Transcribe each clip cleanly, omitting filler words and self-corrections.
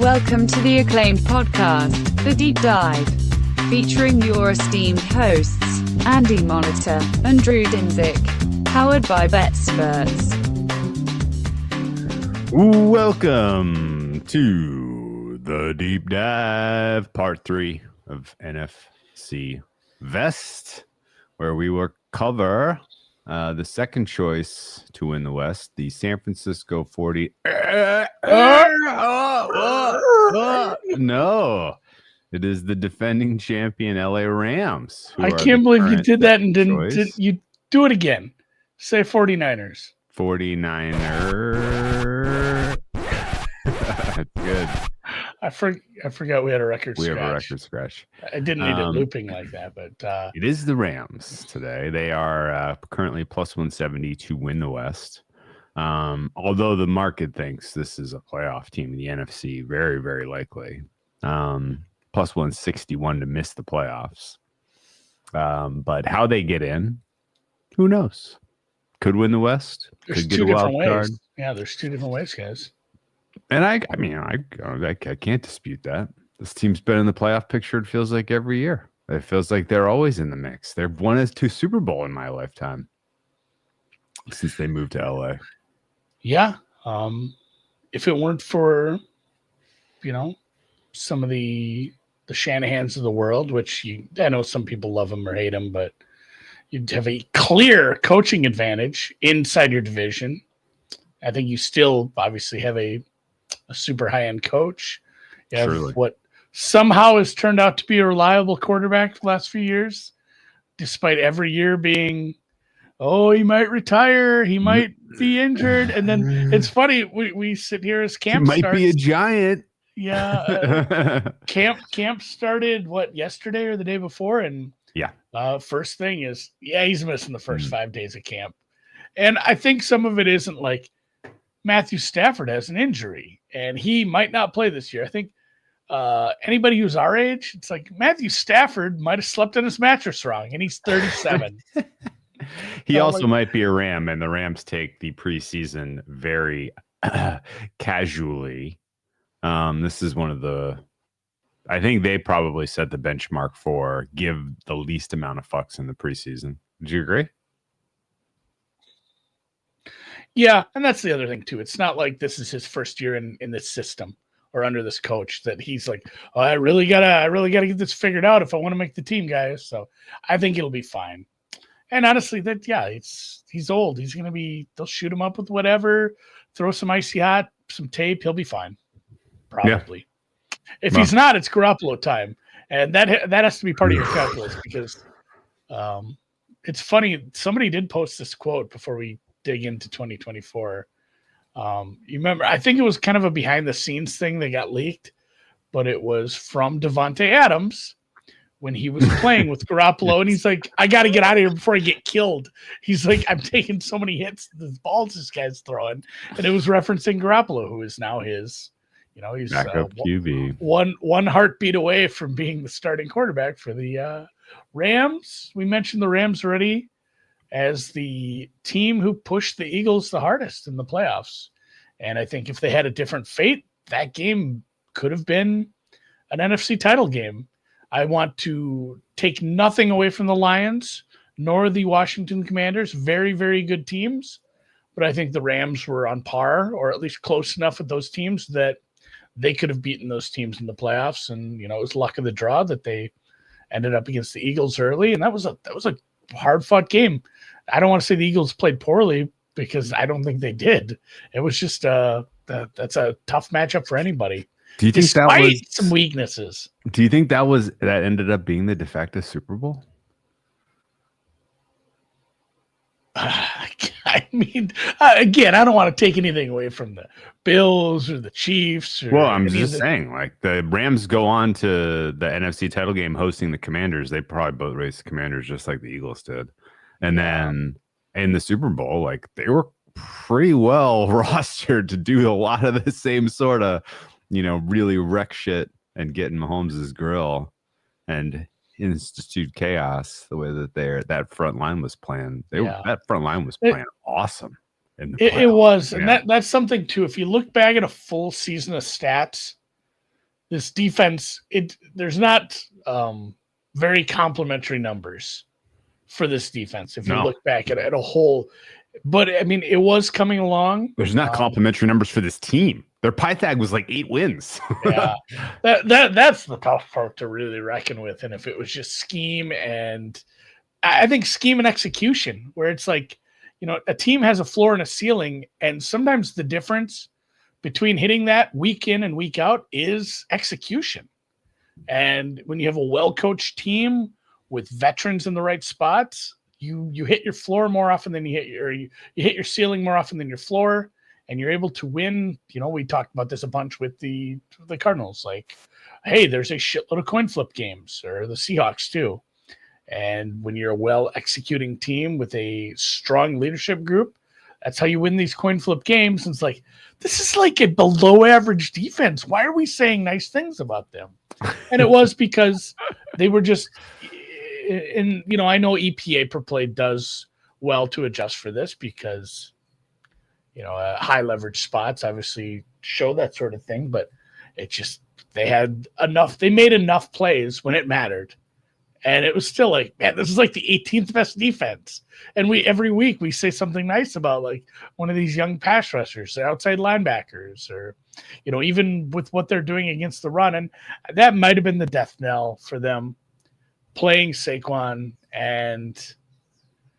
Welcome to the acclaimed podcast, The Deep Dive, featuring your esteemed hosts, Andy Monitor and Drew Dinzik, powered by BetSperts. Welcome to The Deep Dive, part 3 of NFC West, where we will cover the second choice to win the West, the San Francisco 40. No, it is the defending champion LA Rams. I can't believe you did that and didn't you do it again. Say 49ers. 49er. Good. I forgot we had a record scratch. We have a record scratch. I didn't need it looping like that, but it is the Rams today. They are currently plus 170 to win the West. Although the market thinks this is a playoff team in the NFC, very, very likely. Plus 161 to miss the playoffs. But how they get in, who knows? Could win the West. There's could two get a different wild ways. card. Yeah, there's two different ways, guys. And I can't dispute that. This team's been in the playoff picture, it feels like, every year. It feels like they're always in the mix. They've won 2 Super Bowl in my lifetime since they moved to LA. Yeah. If it weren't for, some of the Shanahans of the world, which I know some people love them or hate them, but you'd have a clear coaching advantage inside your division. I think you still obviously have a super high-end coach. You have Surely. What somehow has turned out to be a reliable quarterback the last few years, despite every year being, he might retire, he might be injured. And then it's funny, we sit here as camp He might be a giant. Yeah. Camp started, yesterday or the day before? And yeah. First thing is, he's missing the first 5 days of camp. And I think some of it isn't like Matthew Stafford has an injury and he might not play this year. I think anybody who's our age, it's like Matthew Stafford might have slept on his mattress wrong and he's 37. He also might be a Ram, and the Rams take the preseason very casually. This is one of I think they probably set the benchmark for give the least amount of fucks in the preseason. Would you agree? Yeah, and that's the other thing too. It's not like this is his first year in this system or under this coach that he's like, I really gotta get this figured out if I want to make the team, guys. So I think it'll be fine. And honestly, he's old. They'll shoot him up with whatever, throw some icy hot, some tape, he'll be fine. Probably. Yeah. If he's not, it's Garoppolo time. And that has to be part of your calculus because it's funny. Somebody did post this quote before we dig into 2024. You remember, I think it was kind of a behind the scenes thing that got leaked, but it was from Devontae Adams when he was playing with Garoppolo, and he's like, I got to get out of here before I get killed. He's like, I'm taking so many hits, the balls this guy's throwing. And it was referencing Garoppolo, who is now he's backup QB. One heartbeat away from being the starting quarterback for the Rams. We mentioned the Rams already as the team who pushed the Eagles the hardest in the playoffs. And I think if they had a different fate, that game could have been an NFC title game. I want to take nothing away from the Lions nor the Washington Commanders. Very, very good teams. But I think the Rams were on par or at least close enough with those teams that they could have beaten those teams in the playoffs. And, it was luck of the draw that they ended up against the Eagles early. And that was a hard fought game. I don't want to say the Eagles played poorly because I don't think they did. It was just that's a tough matchup for anybody. Do you think Despite that was some weaknesses? Do you think that ended up being the de facto Super Bowl? I mean, again, I don't want to take anything away from the Bills or the Chiefs. Well, I'm just saying, like the Rams go on to the NFC title game hosting the Commanders. They probably both raced the Commanders just like the Eagles did. And then in the Super Bowl, like they were pretty well rostered to do a lot of the same sort of, really wreck shit and get in Mahomes' grill and institute chaos the way that that front line was playing. That front line was playing awesome. It was. And that's something too. If you look back at a full season of stats this defense, there's not very complimentary numbers for this defense if you look back at a whole. But I mean, it was coming along. There's not complimentary numbers for this team. Their Pythag was like 8 wins. Yeah, that's the tough part to really reckon with. And if it was just scheme, and I think scheme and execution, where it's like, a team has a floor and a ceiling, and sometimes the difference between hitting that week in and week out is execution. And when you have a well-coached team with veterans in the right spots, you hit your floor more often than you hit your ceiling more often than your floor, and you're able to win. We talked about this a bunch with the Cardinals. Like, hey, there's a shitload of coin flip games, or the Seahawks too. And when you're a well-executing team with a strong leadership group, that's how you win these coin flip games. And it's like, this is like a below-average defense. Why are we saying nice things about them? And it was because they were just – and, I know EPA per play does well to adjust for this because, high leverage spots obviously show that sort of thing. But it just – they made enough plays when it mattered. And it was still like, man, this is like the 18th best defense. And every week we say something nice about like one of these young pass rushers, their outside linebackers, or, even with what they're doing against the run. And that might have been the death knell for them, playing Saquon and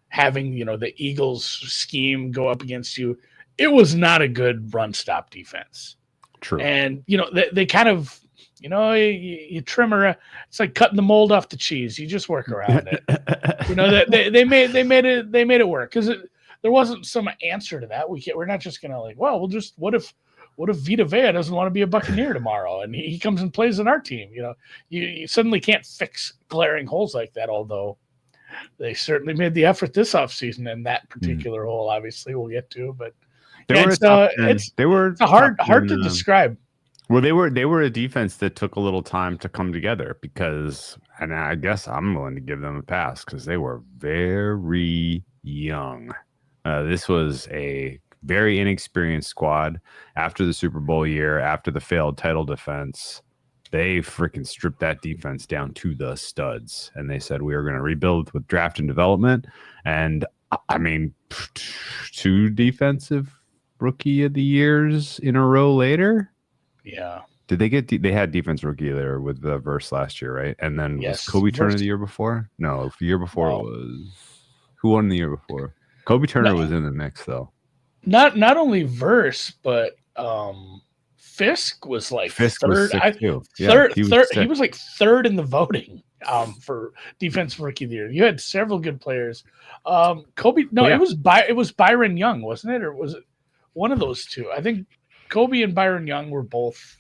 having, the Eagles scheme go up against you. It was not a good run stop defense. True. And, they kind of, you trim her. It's like cutting the mold off the cheese. You just work around it. They made it work because there wasn't some answer to that. We're not just gonna like, well, we'll just what if Vita Vea doesn't want to be a Buccaneer tomorrow and he comes and plays in our team? You suddenly can't fix glaring holes like that. Although they certainly made the effort this offseason in that particular hole. Obviously, we'll get to, but it's hard to describe. Well, they were a defense that took a little time to come together because, and I guess I'm willing to give them a pass because they were very young. This was a very inexperienced squad after the Super Bowl year, after the failed title defense. They freaking stripped that defense down to the studs, and they said we are going to rebuild with draft and development. And I mean, 2 defensive rookie of the years in a row later. Yeah. Did they get? They had defense rookie there with the Verse last year, right? And then yes, was Kobe Turner the year before? No, the year before was who won the year before? Kobe Turner was in the mix though. Not only Verse, but Fisk was like Fisk third. He was like third in the voting for defense rookie of the year. You had several good players. Kobe. No, it was Byron Young, wasn't it, or was it one of those two? I think Kobe and Byron Young were both,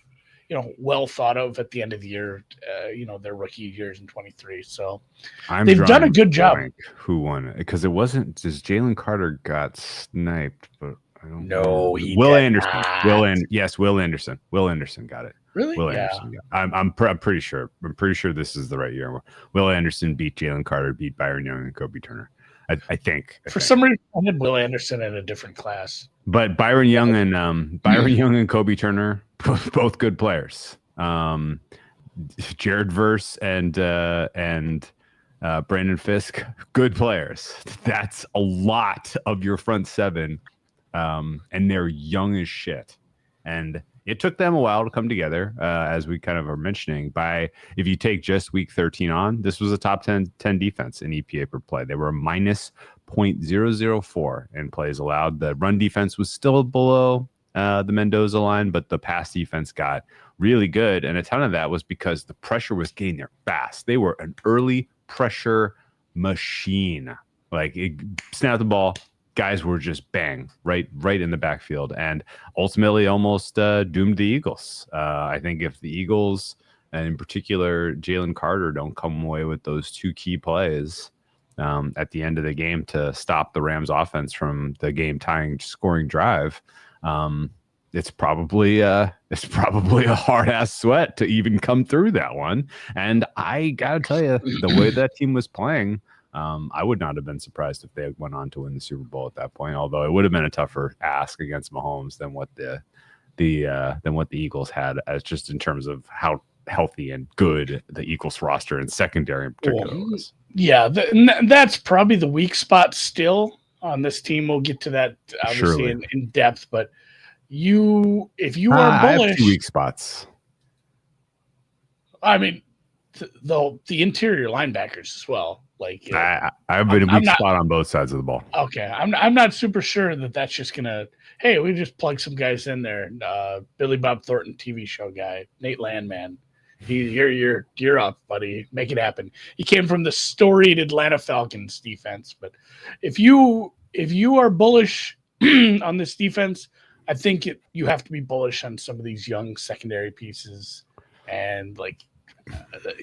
well thought of at the end of the year, their rookie years in 23. So they've done a good job. Who won it? Because it wasn't just Jalen Carter got sniped, but I don't know. Will Anderson. Will Anderson. Will Anderson got it. Really? Will Anderson. I'm pretty sure. I'm pretty sure this is the right year. Will Anderson beat Jalen Carter, beat Byron Young and Kobe Turner. I think. Some reason, I had Will Anderson in a different class. But Byron Young and Kobe Turner, both good players. Jared Verse and Brandon Fisk, good players. That's a lot of your front seven, and they're young as shit. And it took them a while to come together, as we kind of are mentioning. If you take just week 13 on, this was a top 10 defense in EPA per play. They were a minus 0.004 in plays allowed. The run defense was still below the Mendoza line, but the pass defense got really good. And a ton of that was because the pressure was getting there fast. They were an early pressure machine. Like, it snapped the ball, guys were just bang right in the backfield, and ultimately almost doomed the Eagles. I think if the Eagles, and in particular Jalen Carter, don't come away with those 2 key plays at the end of the game to stop the Rams offense from the game tying scoring drive, it's probably a hard ass sweat to even come through that one. And I gotta tell you, the way that team was playing, I would not have been surprised if they went on to win the Super Bowl at that point, although it would have been a tougher ask against Mahomes than what the than what the Eagles had, as just in terms of how healthy and good the Eagles roster and secondary in particular was. Yeah, that's probably the weak spot still on this team. We'll get to that obviously in depth, but if you are bullish, I have 2 weak spots. I mean, the interior linebackers as well. Like I have been a weak spot on both sides of the ball. Okay, I'm not super sure that's just gonna. Hey, we just plug some guys in there. Billy Bob Thornton TV show guy, Nate Landman. You're up, buddy. Make it happen. He came from the storied Atlanta Falcons defense. But if you are bullish on this defense, I think you have to be bullish on some of these young secondary pieces. And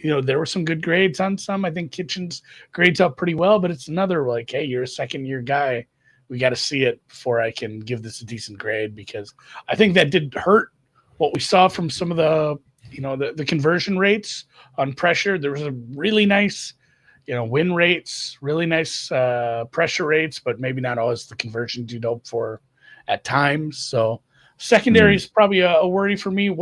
there were some good grades on some. I think Kitchens grades up pretty well, but it's another hey, you're a second-year guy. We got to see it before I can give this a decent grade, because I think that did hurt what we saw from some of the conversion rates on pressure. There was a really nice, win rates, really nice pressure rates, but maybe not always the conversions you'd hope for at times. So secondary is probably a worry for me.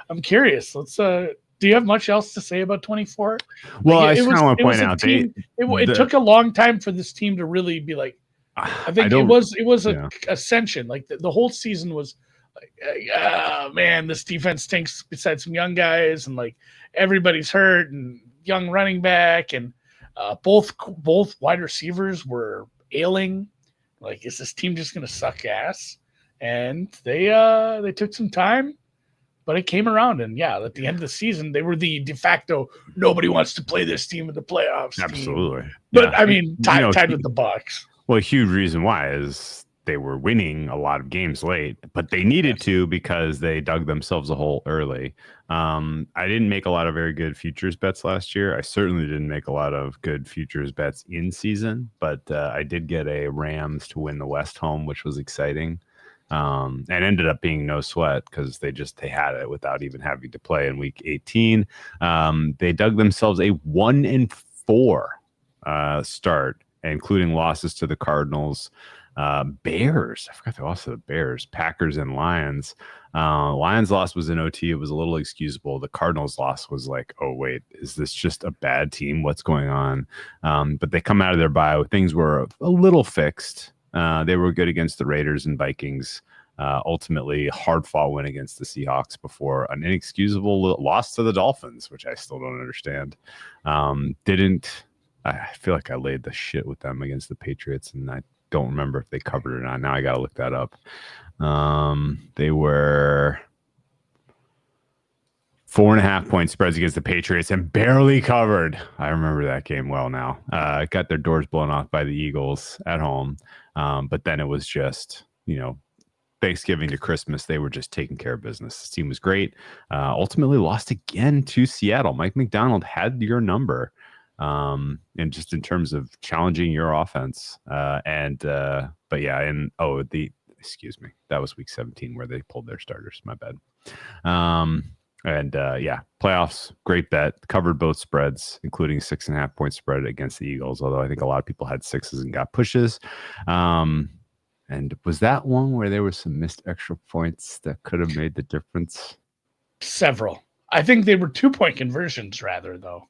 I'm curious. Do you have much else to say about 24? Well, I just want to point out it took a long time for this team to really be like. I think it was an ascension. Like the whole season was man, this defense stinks. Besides some young guys, and everybody's hurt, and young running back, and both wide receivers were ailing. Is this team just going to suck ass? And they took some time. But it came around, and at the end of the season, they were the de facto nobody wants to play this team in the playoffs. Absolutely, team. But I mean, tied with the Bucs. Well, a huge reason why is they were winning a lot of games late, but they needed to because they dug themselves a hole early. I didn't make a lot of very good futures bets last year. I certainly didn't make a lot of good futures bets in season, but I did get a Rams to win the West home, which was exciting. And ended up being no sweat because they had it without even having to play in week 18. They dug themselves a 1-4 start, including losses to the Cardinals, Bears. I forgot they lost to the Bears, Packers, and Lions. Lions loss was in OT. It was a little excusable. The Cardinals loss was oh wait, is this just a bad team? What's going on? But they come out of their bye. Things were a little fixed. They were good against the Raiders and Vikings. Ultimately, hard-fought win against the Seahawks before an inexcusable loss to the Dolphins, which I still don't understand. I feel like I laid the shit with them against the Patriots, and I don't remember if they covered it or not. Now I got to look that up. They were 4.5-point spreads against the Patriots and barely covered. I remember that game well now. Got their doors blown off by the Eagles at home. But then it was just, Thanksgiving to Christmas, they were just taking care of business. This team was great. Ultimately lost again to Seattle. Mike McDonald had your number. And just in terms of challenging your offense. Excuse me. That was week 17 where they pulled their starters. My bad. Playoffs, great bet. Covered both spreads, including 6.5-point spread against the Eagles, although I think a lot of people had 6s and got pushes. And was that one where there were some missed extra points that could have made the difference? Several. I think they were 2-point conversions rather, though.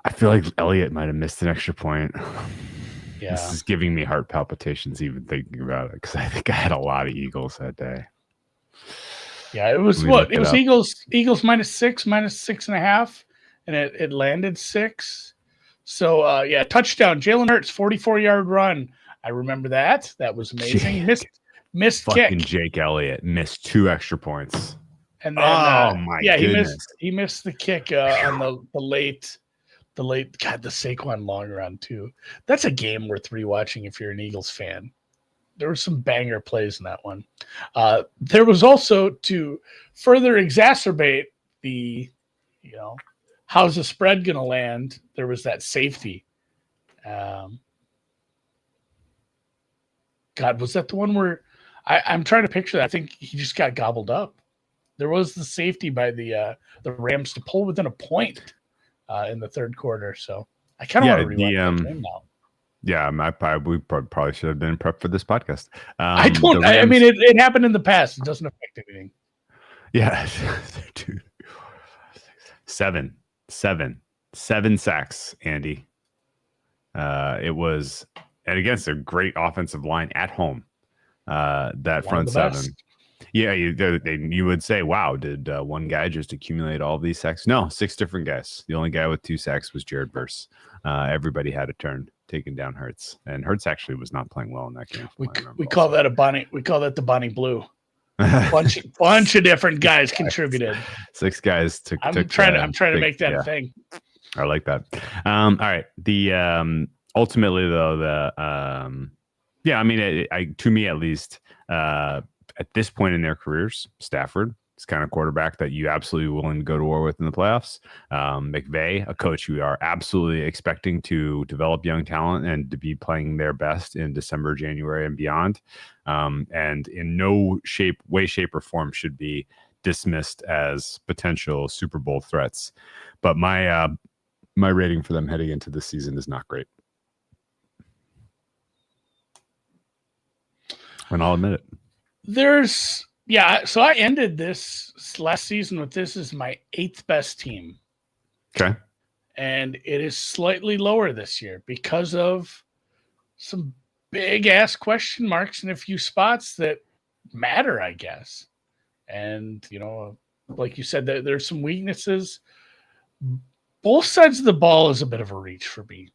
I feel like Elliott might have missed an extra point. Yeah. This is giving me heart palpitations even thinking about it, because I think I had a lot of Eagles that day. Yeah, it was what? It was Eagles -6, -6.5, and it landed 6. So, touchdown. Jalen Hurts, 44-yard run. I remember that. That was amazing. Missed fucking kick. Jake Elliott missed 2 extra points. And then, goodness. he missed the kick on the late. The Saquon long run too. That's a game worth rewatching if you're an Eagles fan. There were some banger plays in that one. There was also, to further exacerbate the, how's the spread going to land? There was that safety. Was that the one where I'm trying to picture that? I think he just got gobbled up. There was the safety by the Rams to pull within a point in the third quarter. So I kind of want to rewatch that game now. Yeah, we probably should have been prepped for this podcast. I The don't. I Rams- mean, it happened in the past. It doesn't affect anything. Yeah, dude. Seven sacks, Andy. It was, and against a great offensive line at home. That front seven. Best. Yeah, you would say, wow, did one guy just accumulate all these sacks? No, 6 different guys. The only guy with 2 sacks was Jared Verse. Everybody had a turn taking down Hurts, and Hurts actually was not playing well in that game. We call that a Bonnie. We call that the Bonnie Blue. Bunch of different guys contributed. 6 guys took. I'm trying to make that a thing. I like that. All right. The ultimately though, yeah, I mean, to me at least, at this point in their careers, Stafford is kind of quarterback that you absolutely willing to go to war with in the playoffs. McVay, a coach you are absolutely expecting to develop young talent and to be playing their best in December, January, and beyond. And in no way, shape, or form should be dismissed as potential Super Bowl threats. But my rating for them heading into this season is not great. And I'll admit it. So I ended this last season with this as my 8th best team. Okay. And it is slightly lower this year because of some big ass question marks in a few spots that matter, I guess. And, like you said, there's some weaknesses. Both sides of the ball is a bit of a reach for me.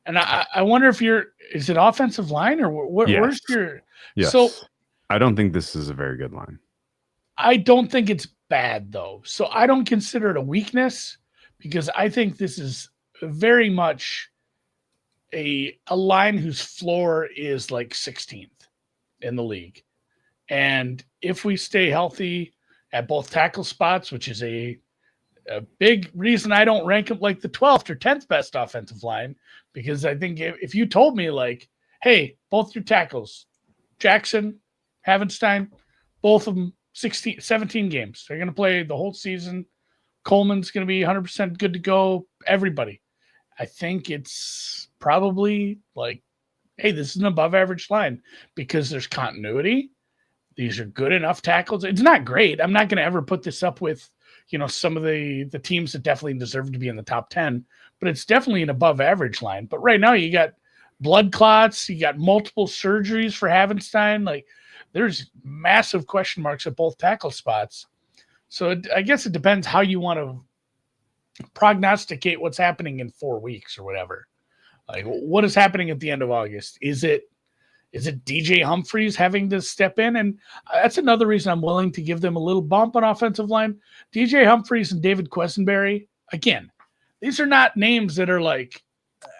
And I wonder if is it offensive line or where's your? Yes. So I don't think this is a very good line. I don't think it's bad though. So I don't consider it a weakness because I think this is very much a line whose floor is like 16th in the league. And if we stay healthy at both tackle spots, which is a big reason I don't rank them like the 12th or 10th best offensive line, because I think if you told me like, hey, both your tackles, Jackson, Havenstein, both of them 17 games. They're going to play the whole season. Coleman's going to be 100% good to go. Everybody. I think it's probably like, hey, this is an above average line because there's continuity. These are good enough tackles. It's not great. I'm not going to ever put this up with, some of the teams that definitely deserve to be in the top 10, but it's definitely an above average line. But right now you got blood clots, you got multiple surgeries for Havenstein. Like there's massive question marks at both tackle spots. So I guess it depends how you want to prognosticate what's happening in 4 weeks or whatever. Like what is happening at the end of August? Is it DJ Humphries having to step in? And that's another reason I'm willing to give them a little bump on offensive line. DJ Humphries and David Quessenberry, again, these are not names that are like,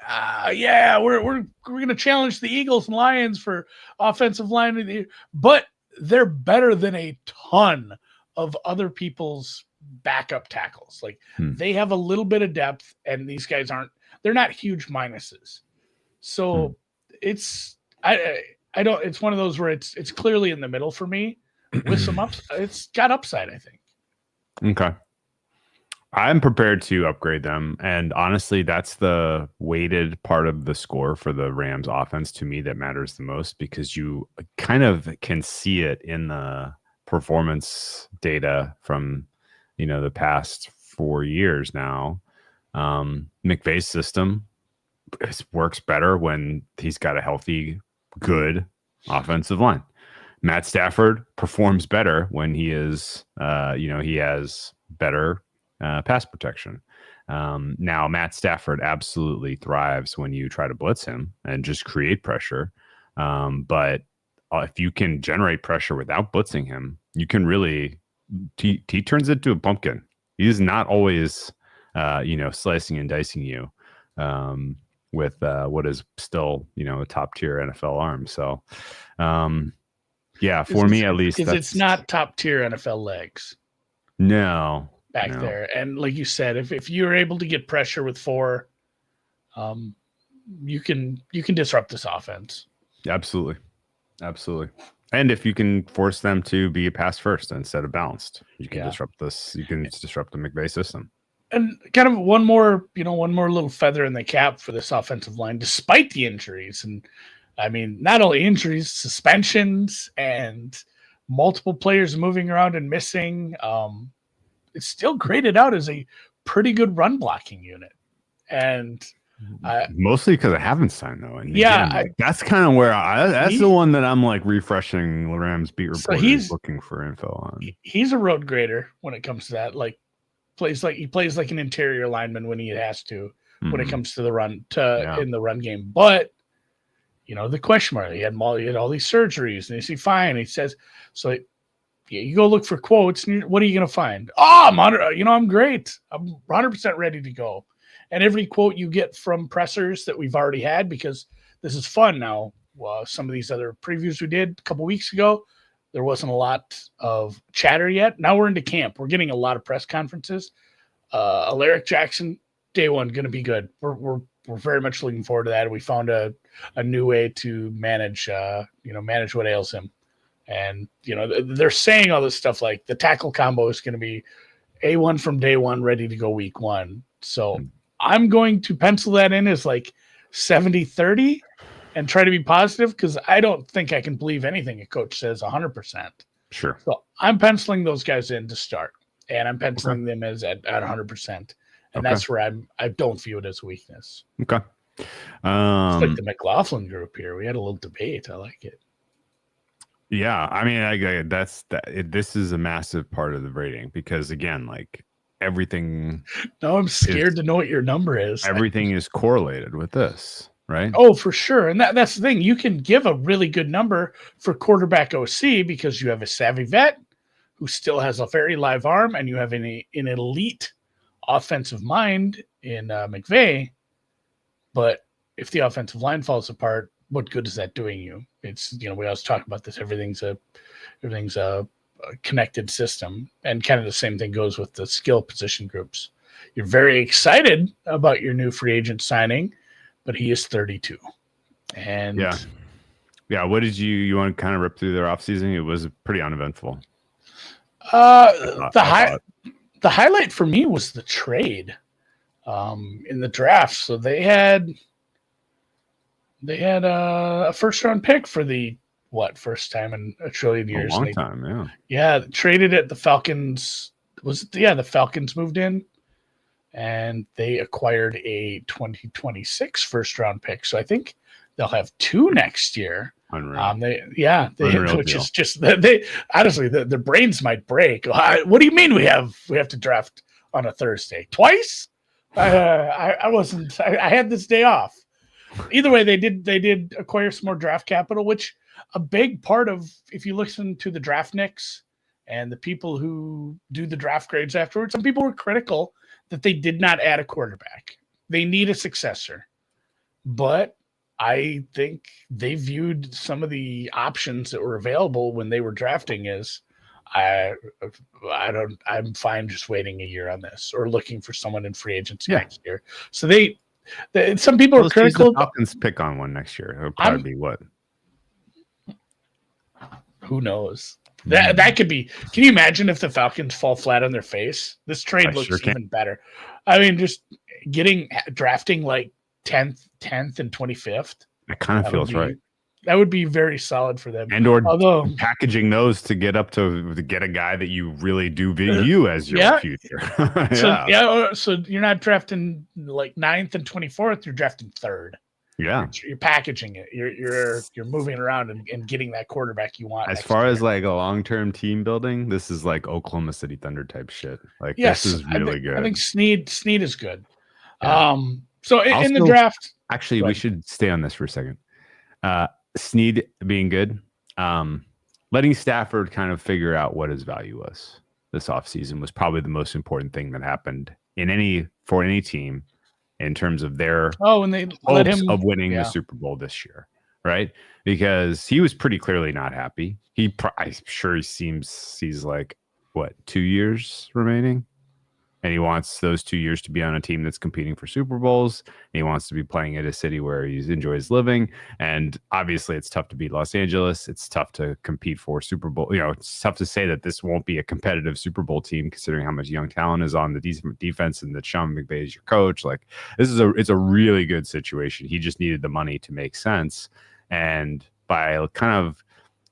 we're going to challenge the Eagles and Lions for offensive line. But they're better than a ton of other people's backup tackles. Like they have a little bit of depth, and these guys they're not huge minuses. So it's one of those where it's clearly in the middle for me with some ups. It's got upside, I think. Okay. I'm prepared to upgrade them. And honestly, that's the weighted part of the score for the Rams offense to me that matters the most, because you kind of can see it in the performance data from, the past 4 years now. McVay's system works better when he's got a healthy, good offensive line. Matt Stafford performs better when he is, he has better pass protection. Now, Matt Stafford absolutely thrives when you try to blitz him and just create pressure. But if you can generate pressure without blitzing him, you can really, he turns into a pumpkin. He's not always, slicing and dicing you with what is still, a top tier NFL arm. So, for me at least, because it's not top tier NFL legs. No. There. And like you said, if you're able to get pressure with 4, you can disrupt this offense. Absolutely. And if you can force them to be a pass first instead of balanced, you can disrupt this. You can disrupt the McVay system. And kind of one more little feather in the cap for this offensive line, despite the injuries. And I mean, not only injuries, suspensions, and multiple players moving around and missing. It's still graded out as a pretty good run blocking unit. And mostly because I haven't signed though. And yeah, again, that's kind of where that's the one that I'm like refreshing Rams beat reporters looking for info on. He's a road grader when it comes to that. Like he plays like an interior lineman when he has to when it comes to the run in the run game. But the question mark, he had all these surgeries, and is he fine? He says so. You go look for quotes, and what are you going to find? Oh, I'm great. I'm 100% ready to go. And every quote you get from pressers that we've already had, because this is fun now. Some of these other previews we did a couple weeks ago, there wasn't a lot of chatter yet. Now we're into camp. We're getting a lot of press conferences. Alaric Jackson, day one, going to be good. We're very much looking forward to that. We found a new way to manage what ails him. And, they're saying all this stuff like the tackle combo is going to be A1 from day one, ready to go week one. So I'm going to pencil that in as like 70-30 and try to be positive, because I don't think I can believe anything a coach says 100%. Sure. So I'm penciling those guys in to start, and I'm penciling them as at 100%. And that's where I don't view it as a weakness. Okay. It's like the McLaughlin group here. We had a little debate. I like it. Yeah, I mean, this is a massive part of the rating, because again, like everything. No, I'm scared to know what your number is. Everything is correlated with this, right? Oh, for sure. And that's the thing. You can give a really good number for quarterback OC because you have a savvy vet who still has a very live arm, and you have an elite offensive mind in McVay. But if the offensive line falls apart, what good is that doing you? It's, we always talk about this. Everything's a connected system, and kind of the same thing goes with the skill position groups. You're very excited about your new free agent signing, but he is 32. And yeah. What did you want to kind of rip through their offseason? It was pretty uneventful. The highlight for me was the trade in the draft. So they had a first round pick for the first time in a trillion years. A long time, yeah. Yeah, traded it. The Falcons the Falcons moved in, and they acquired a 2026 first round pick. So I think they'll have 2 next year. Unreal. Which is just they honestly their brains might break. What do you mean we have to draft on a Thursday twice? I had this day off. Either way, they did acquire some more draft capital, which a big part of, if you listen to the draft nicks and the people who do the draft grades afterwards, some people were critical that they did not add a quarterback. They need a successor. But I think they viewed some of the options that were available when they were drafting as I'm fine just waiting a year on this, or looking for someone in free agency next year. So some people are critical. The Falcons pick on one next year. It'll probably be what? Who knows? That could be. Can you imagine if the Falcons fall flat on their face? This trade looks even better. I mean, just drafting like 10th and 25th. It kind of feels right. That would be very solid for them. And although packaging those to get up to get a guy that you really do view as your future. So you're not drafting like 9th and 24th. You're drafting 3rd. Yeah, you're packaging it. You're moving around and getting that quarterback you want. As far as like a long-term team building, this is like Oklahoma City Thunder type shit. Like this is really good. I think Snead is good. Yeah. So in the draft, actually, we should stay on this for a second. Snead being good, letting Stafford kind of figure out what his value was this offseason was probably the most important thing that happened for any team in terms of their when they let him of winning the Super Bowl this year, right? Because he was pretty clearly not happy. I'm sure he's like 2 years remaining. And he wants those 2 years to be on a team that's competing for Super Bowls. And he wants to be playing at a city where he enjoys living. And obviously, it's tough to beat Los Angeles. It's tough to compete for Super Bowl. It's tough to say that this won't be a competitive Super Bowl team, considering how much young talent is on the defense and that Sean McVay is your coach. Like, it's a really good situation. He just needed the money to make sense. And by kind of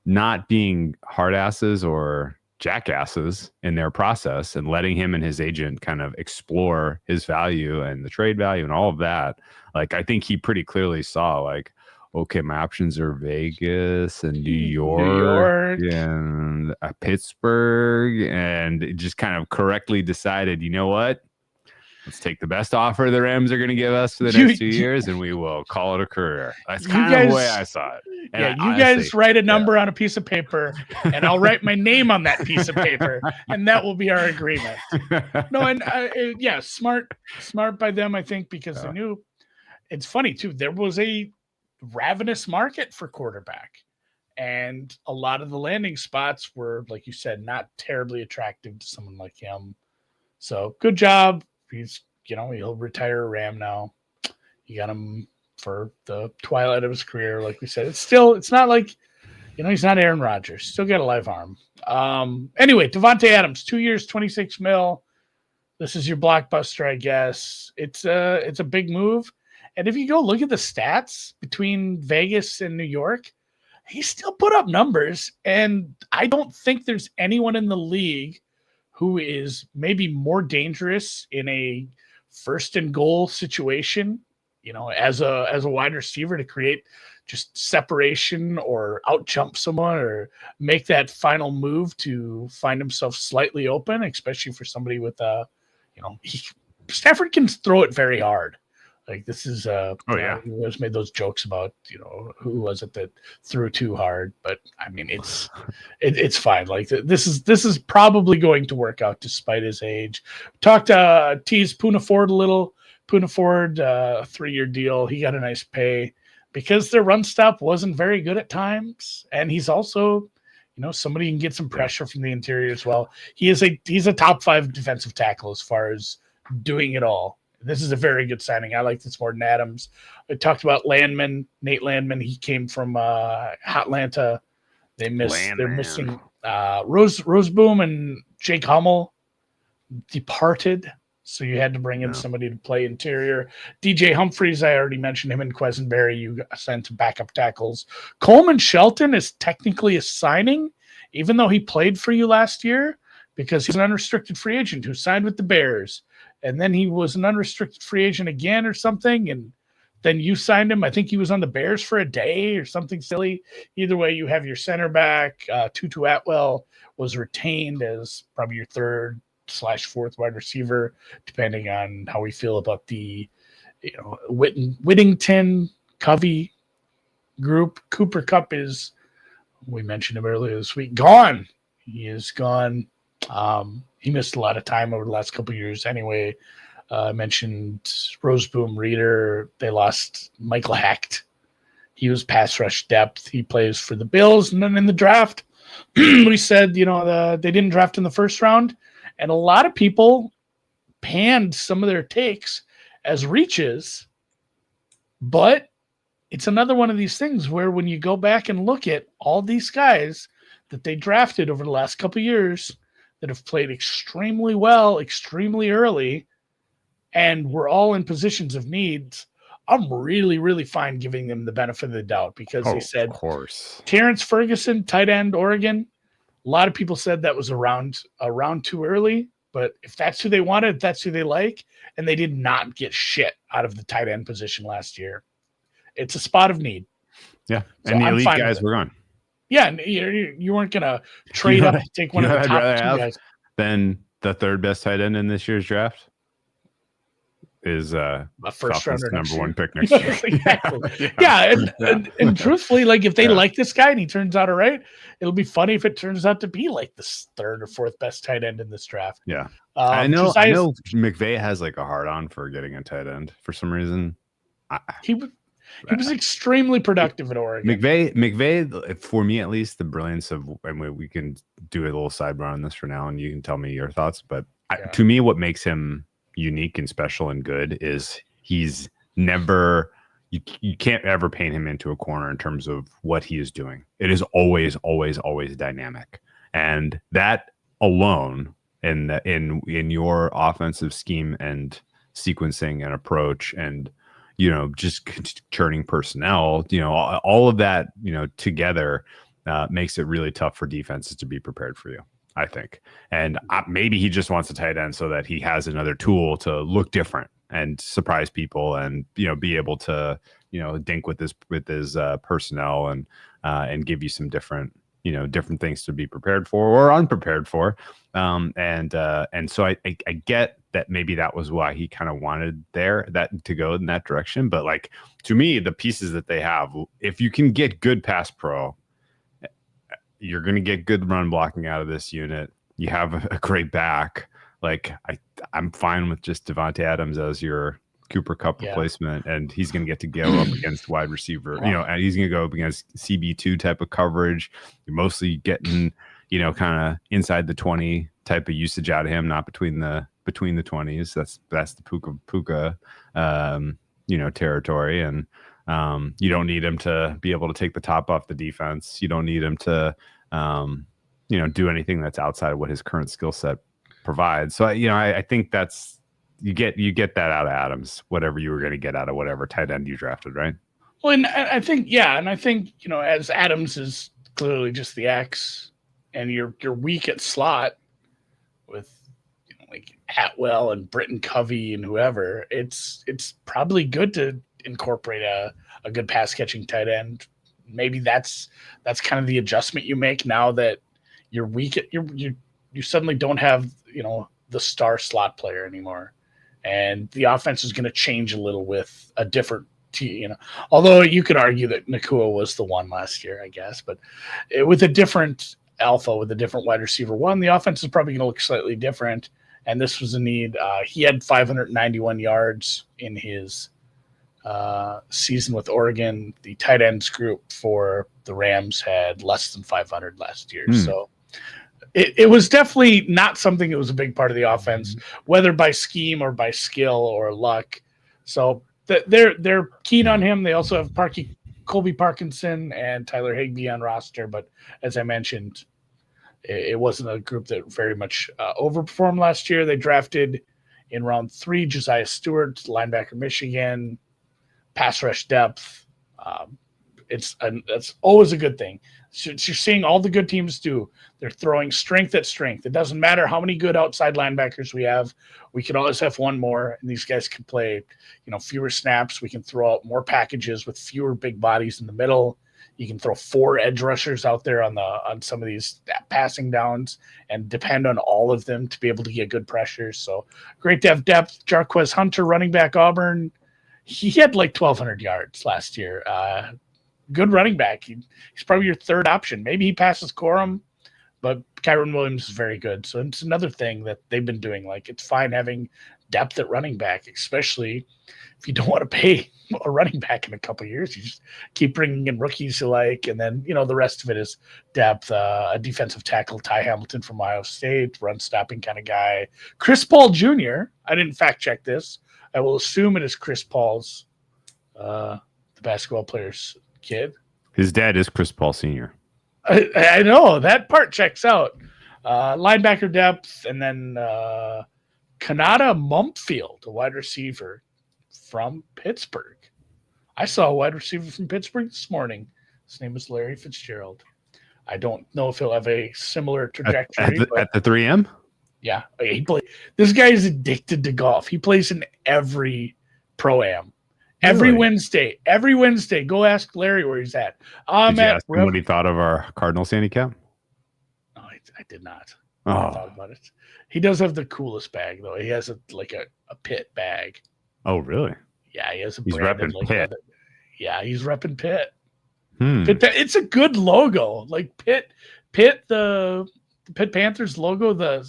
not being hard asses or jackasses in their process and letting him and his agent kind of explore his value and the trade value and all of that, like, I think he pretty clearly saw, like, okay, my options are Vegas and New York. And Pittsburgh, and it just kind of correctly decided, you know what? Let's take the best offer the Rams are going to give us for the next 2 years, and we will call it a career. That's kind of the way I saw it. And you guys write a number on a piece of paper, and I'll write my name on that piece of paper, and that will be our agreement. No, and smart by them, I think, because they knew. It's funny too. There was a ravenous market for quarterback, and a lot of the landing spots were, like you said, not terribly attractive to someone like him. So good job. He's, he'll retire a Ram now. You got him for the twilight of his career. Like we said, it's not like, he's not Aaron Rodgers. Still got a live arm. Anyway, Devontae Adams, 2 years, $26 million. This is your blockbuster, I guess. It's a big move. And if you go look at the stats between Vegas and New York, he still put up numbers. And I don't think there's anyone in the league who is maybe more dangerous in a first and goal situation, as a wide receiver, to create just separation or out jump someone or make that final move to find himself slightly open, especially for somebody with Stafford can throw it very hard. Like, this is he always made those jokes about, who was it that threw too hard, but I mean, it's fine. Like, this is probably going to work out despite his age. Tease Poona Ford a little. Poona Ford, 3-year deal. He got a nice pay because their run stop wasn't very good at times. And he's also, somebody you can get some pressure from the interior as well. He's a top 5 defensive tackle as far as doing it all. This is a very good signing. I like this more than Adams. I talked about Nate Landman. He came from Atlanta. They're missing Roseboom and Jake Hummel departed. So you had to bring in somebody to play interior. DJ Humphries, I already mentioned him, and Quesenberry, you sent to backup tackles. Coleman Shelton is technically a signing, even though he played for you last year, because he's an unrestricted free agent who signed with the Bears. And then he was an unrestricted free agent again or something, and then you signed him. I think he was on the Bears for a day or something silly. Either way, you have your center back. Tutu Atwell was retained as probably your 3rd/4th wide receiver, depending on how we feel about the Whittington Covey group. Cooper Kupp is, we mentioned him earlier this week, gone. He is gone. He missed a lot of time over the last couple of years anyway. I mentioned Roseboom Reader. They lost Michael Hecht. He was pass rush depth. He plays for the Bills. And then in the draft, we said, they didn't draft in the first round. And a lot of people panned some of their takes as reaches. But it's another one of these things where when you go back and look at all these guys that they drafted over the last couple of years that have played extremely well, extremely early, and we're all in positions of needs, I'm really, really fine giving them the benefit of the doubt because they said, of course, Terrence Ferguson, tight end, Oregon. A lot of people said that was a round too early, but if that's who they wanted, that's who they like, and they did not get shit out of the tight end position last year. It's a spot of need. Yeah, so and the elite guys were gone. Yeah, and you weren't going to trade up and take one of the top 2 guys. Then the 3rd best tight end in this year's draft is a first rounder, number 1 pick next year. Exactly. And truthfully, like if they like this guy and he turns out all right, it'll be funny if it turns out to be like the 3rd or 4th best tight end in this draft. Yeah, I know McVay has like a hard on for getting a tight end for some reason. He was extremely productive at Oregon. McVay, for me at least, the brilliance of, and we can do a little sidebar on this for now, and you can tell me your thoughts. But to me, what makes him unique and special and good is he's never. You can't ever paint him into a corner in terms of what he is doing. It is always, always, always dynamic, and that alone, in your offensive scheme and sequencing and approach, and just churning personnel, all of that, together makes it really tough for defenses to be prepared for you, I think. And maybe he just wants a tight end so that he has another tool to look different and surprise people, and be able to dink with his personnel, and give you some different things to be prepared for or unprepared for. And so I get that maybe that was why he kind of wanted that to go in that direction. But like, to me, the pieces that they have, if you can get good pass pro, you're going to get good run blocking out of this unit. You have a great back. Like, I'm fine with just Devontae Adams as your Cooper Kupp replacement, and he's going to get to go up against wide receiver. And he's going to go up against CB2 type of coverage. You're mostly getting, kind of inside the 20 type of usage out of him, not between the 20s. That's the Puka territory. And you don't need him to be able to take the top off the defense. You don't need him to do anything that's outside of what his current skill set provides. So I think that's you get that out of Adams, whatever you were going to get out of whatever tight end you drafted, right? Well, and I think as Adams is clearly just the X, and you're weak at slot with like Atwell and Britton Covey and whoever, it's probably good to incorporate a good pass catching tight end. Maybe that's kind of the adjustment you make now that you're weak at you suddenly don't have the star slot player anymore, and the offense is going to change a little with a different team. Although you could argue that Nakua was the one last year, I guess, but with a different alpha, with a different wide receiver one, the offense is probably going to look slightly different. And this was a need. He had 591 yards in his season with Oregon. The tight ends group for the Rams had less than 500 last year. So it was definitely not something that was a big part of the offense, whether by scheme or by skill or luck. So they're keen on him. They also have Colby Parkinson and Tyler Higbee on roster. But as I mentioned, it wasn't a group that very much overperformed last year. They drafted in round 3 Josiah Stewart, linebacker, Michigan, pass rush depth. That's always a good thing. So you're seeing all the good teams do. They're throwing strength at strength. It doesn't matter how many good outside linebackers we have. We can always have one more, and these guys can play, fewer snaps. We can throw out more packages with fewer big bodies in the middle. You can throw 4 edge rushers out there on some of these passing downs and depend on all of them to be able to get good pressure. So great to have depth. Jarquez Hunter, running back, Auburn. He had like 1,200 yards last year. Good running back. He's probably your third option. Maybe he passes Corum, but Kyron Williams is very good. So it's another thing that they've been doing. Like, it's fine having depth at running back, especially if you don't want to pay a running back in a couple of years. You just keep bringing in rookies you like, and then the rest of it is depth. A defensive tackle, Ty Hamilton from Ohio State, run stopping kind of guy. Chris Paul Jr. I didn't fact check this. I will assume it is Chris Paul's, the basketball player's kid. His dad is Chris Paul Sr. I know that part checks out. Linebacker depth, and then Kanata Mumpfield, a wide receiver from Pittsburgh. I saw a wide receiver from Pittsburgh this morning. His name is Larry Fitzgerald. I don't know if he'll have a similar trajectory. At the 3M? Yeah. This guy is addicted to golf. He plays in every pro-am. Every Wednesday. Go ask Larry where he's at. Did you ask him what he thought of our Cardinals handicap? No, I did not. Oh. I thought about it. He does have the coolest bag, though. He has a Pitt bag. Oh, really? Yeah, he has a. He's repping Pitt. Yeah, he's repping Pitt. Pitt. It's a good logo. Like Pitt, the the Pitt Panthers logo, the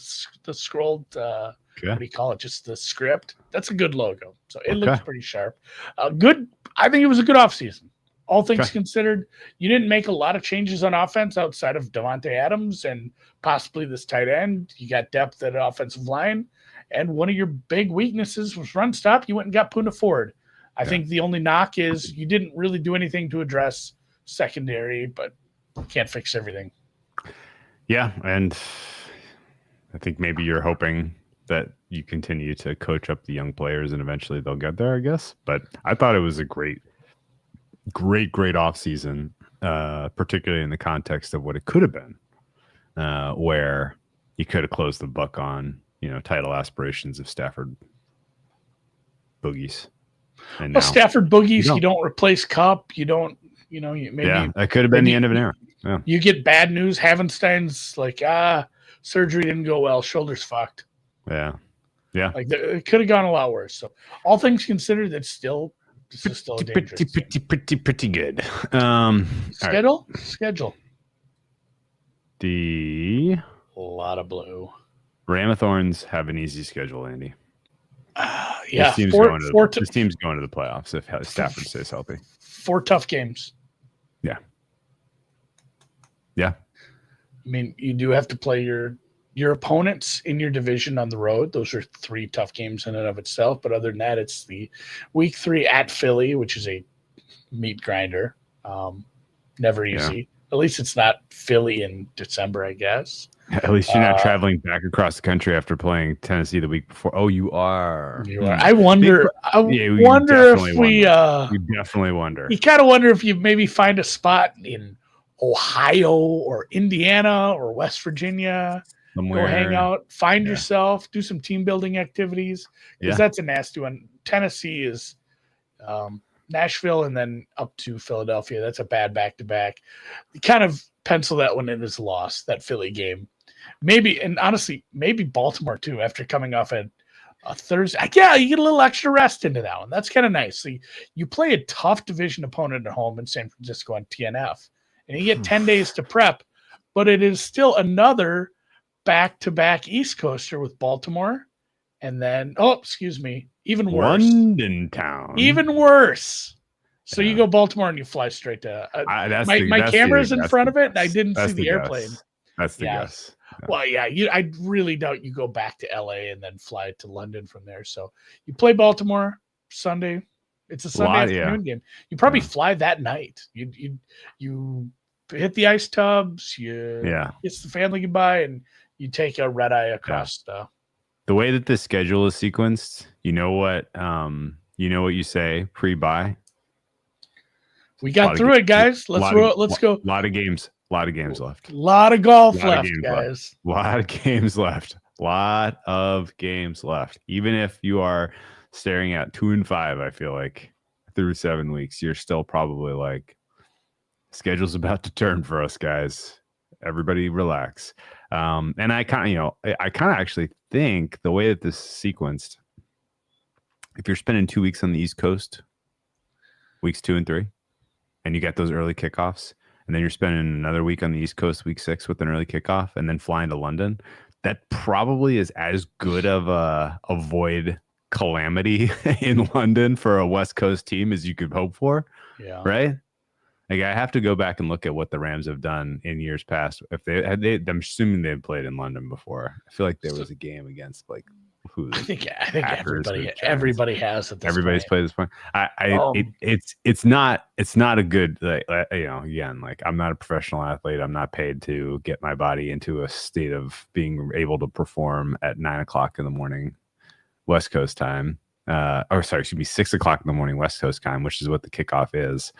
scrolled, what do Okay. you call it? Just the script. That's a good logo. So it Okay. looks pretty sharp. Good. I think it was a good offseason. All things Okay. considered, you didn't make a lot of changes on offense outside of Devontae Adams and possibly this tight end. You got depth at offensive line. And one of your big weaknesses was run stop. You went and got Poona Ford. I think the only knock is you didn't really do anything to address secondary, but can't fix everything. Yeah, and I think maybe you're hoping that you continue to coach up the young players and eventually they'll get there, I guess. But I thought it was a great offseason, particularly in the context of what it could have been, where you could have closed the book on, title aspirations of Stafford Boogies. And now, Stafford Boogies, you don't replace Cup. You don't, maybe. Yeah, that could have been the end of an era. Yeah. You get bad news. Havenstein's like, surgery didn't go well. Shoulder's fucked. Yeah. Yeah. Like it could have gone a lot worse. So all things considered, this is still a dangerous. Pretty good. Schedule. The A lot of blue. Ramathorns have an easy schedule, Andy. Yeah, this team's going to the playoffs if Stafford stays healthy. 4 tough games. Yeah. Yeah. I mean, you do have to play your opponents in your division on the road. Those are 3 tough games in and of itself. But other than that, it's the week 3 at Philly, which is a meat grinder. Never easy. Yeah. At least it's not Philly in December, I guess. At least you're not traveling back across the country after playing Tennessee the week before. Oh, you are. You are. I wonder. You definitely wonder. You kind of wonder if you maybe find a spot in Ohio or Indiana or West Virginia. Somewhere. Go hang out, find yourself, do some team building activities. Because that's a nasty one. Tennessee is Nashville and then up to Philadelphia. That's a bad back-to-back. You kind of pencil that one in as a loss, that Philly game. Maybe, and honestly, maybe Baltimore too, after coming off a Thursday. Yeah, you get a little extra rest into that one. That's kind of nice. So you play a tough division opponent at home in San Francisco on TNF, and you get 10 days to prep, but it is still another back-to-back East Coaster with Baltimore. And then, even worse. London town. Even worse. So you go Baltimore and you fly straight to my camera's in front of it, and I didn't see the airplane. That's the guess. Yeah. Well, I really doubt you go back to LA and then fly to London from there. So you play Baltimore Sunday. It's a Sunday afternoon game. You probably fly that night. You hit the ice tubs. It's the family goodbye, and you take a red eye across the way that this schedule is sequenced. You know what you say pre-bye. We got through it, guys. Let's go. A lot of games left. A lot of golf left, guys. A lot of games left. Even if you are staring at 2-5, I feel like through 7 weeks, you're still probably like, schedule's about to turn for us, guys. Everybody relax. And I kind of actually think the way that this is sequenced, if you're spending 2 weeks on the East Coast, weeks 2 and 3, and you get those early kickoffs, and then you're spending another week on the East Coast, week 6 with an early kickoff, and then flying to London, that probably is as good of a void calamity in London for a West Coast team as you could hope for. Yeah. Right? Like, I have to go back and look at what the Rams have done in years past. If I'm assuming they've played in London before. I feel like there was a game against like who? I think everybody has at this Everybody's point. played this point. It's not a good again, like, I'm not a professional athlete. I'm not paid to get my body into a state of being able to perform at 9:00 in the morning West Coast time. 6 o'clock in the morning West Coast time, which is what the kickoff is.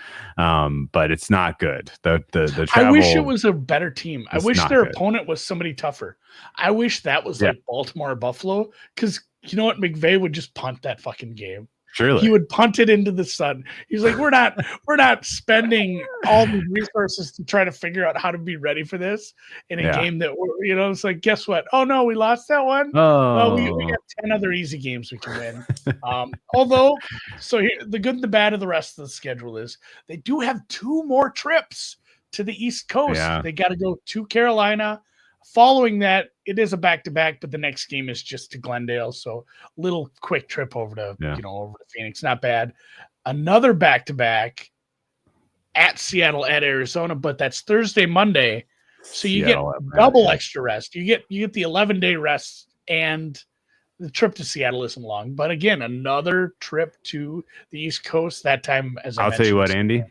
But it's not good. The travel, I wish it was a better team. I wish their opponent was somebody tougher. I wish that was like Baltimore or Buffalo, because you know what? McVay would just punt that fucking game. Surely he would punt it into the sun. He's like, we're not spending all the resources to try to figure out how to be ready for this in a game that it's like, guess what? Oh no, we lost that one. Well, we got 10 other easy games we can win. The good and the bad of the rest of the schedule is they do have 2 more trips to the East Coast. Yeah. They got to go to Carolina, Following that, it is a back-to-back, but the next game is just to Glendale. So little quick trip over to, over to Phoenix. Not bad. Another back-to-back at Seattle, at Arizona, but that's Thursday, Monday. So you Seattle, get double extra rest. You get the 11-day rest, and the trip to Seattle isn't long. But again, another trip to the East Coast. That time, as I'll tell you what, Andy.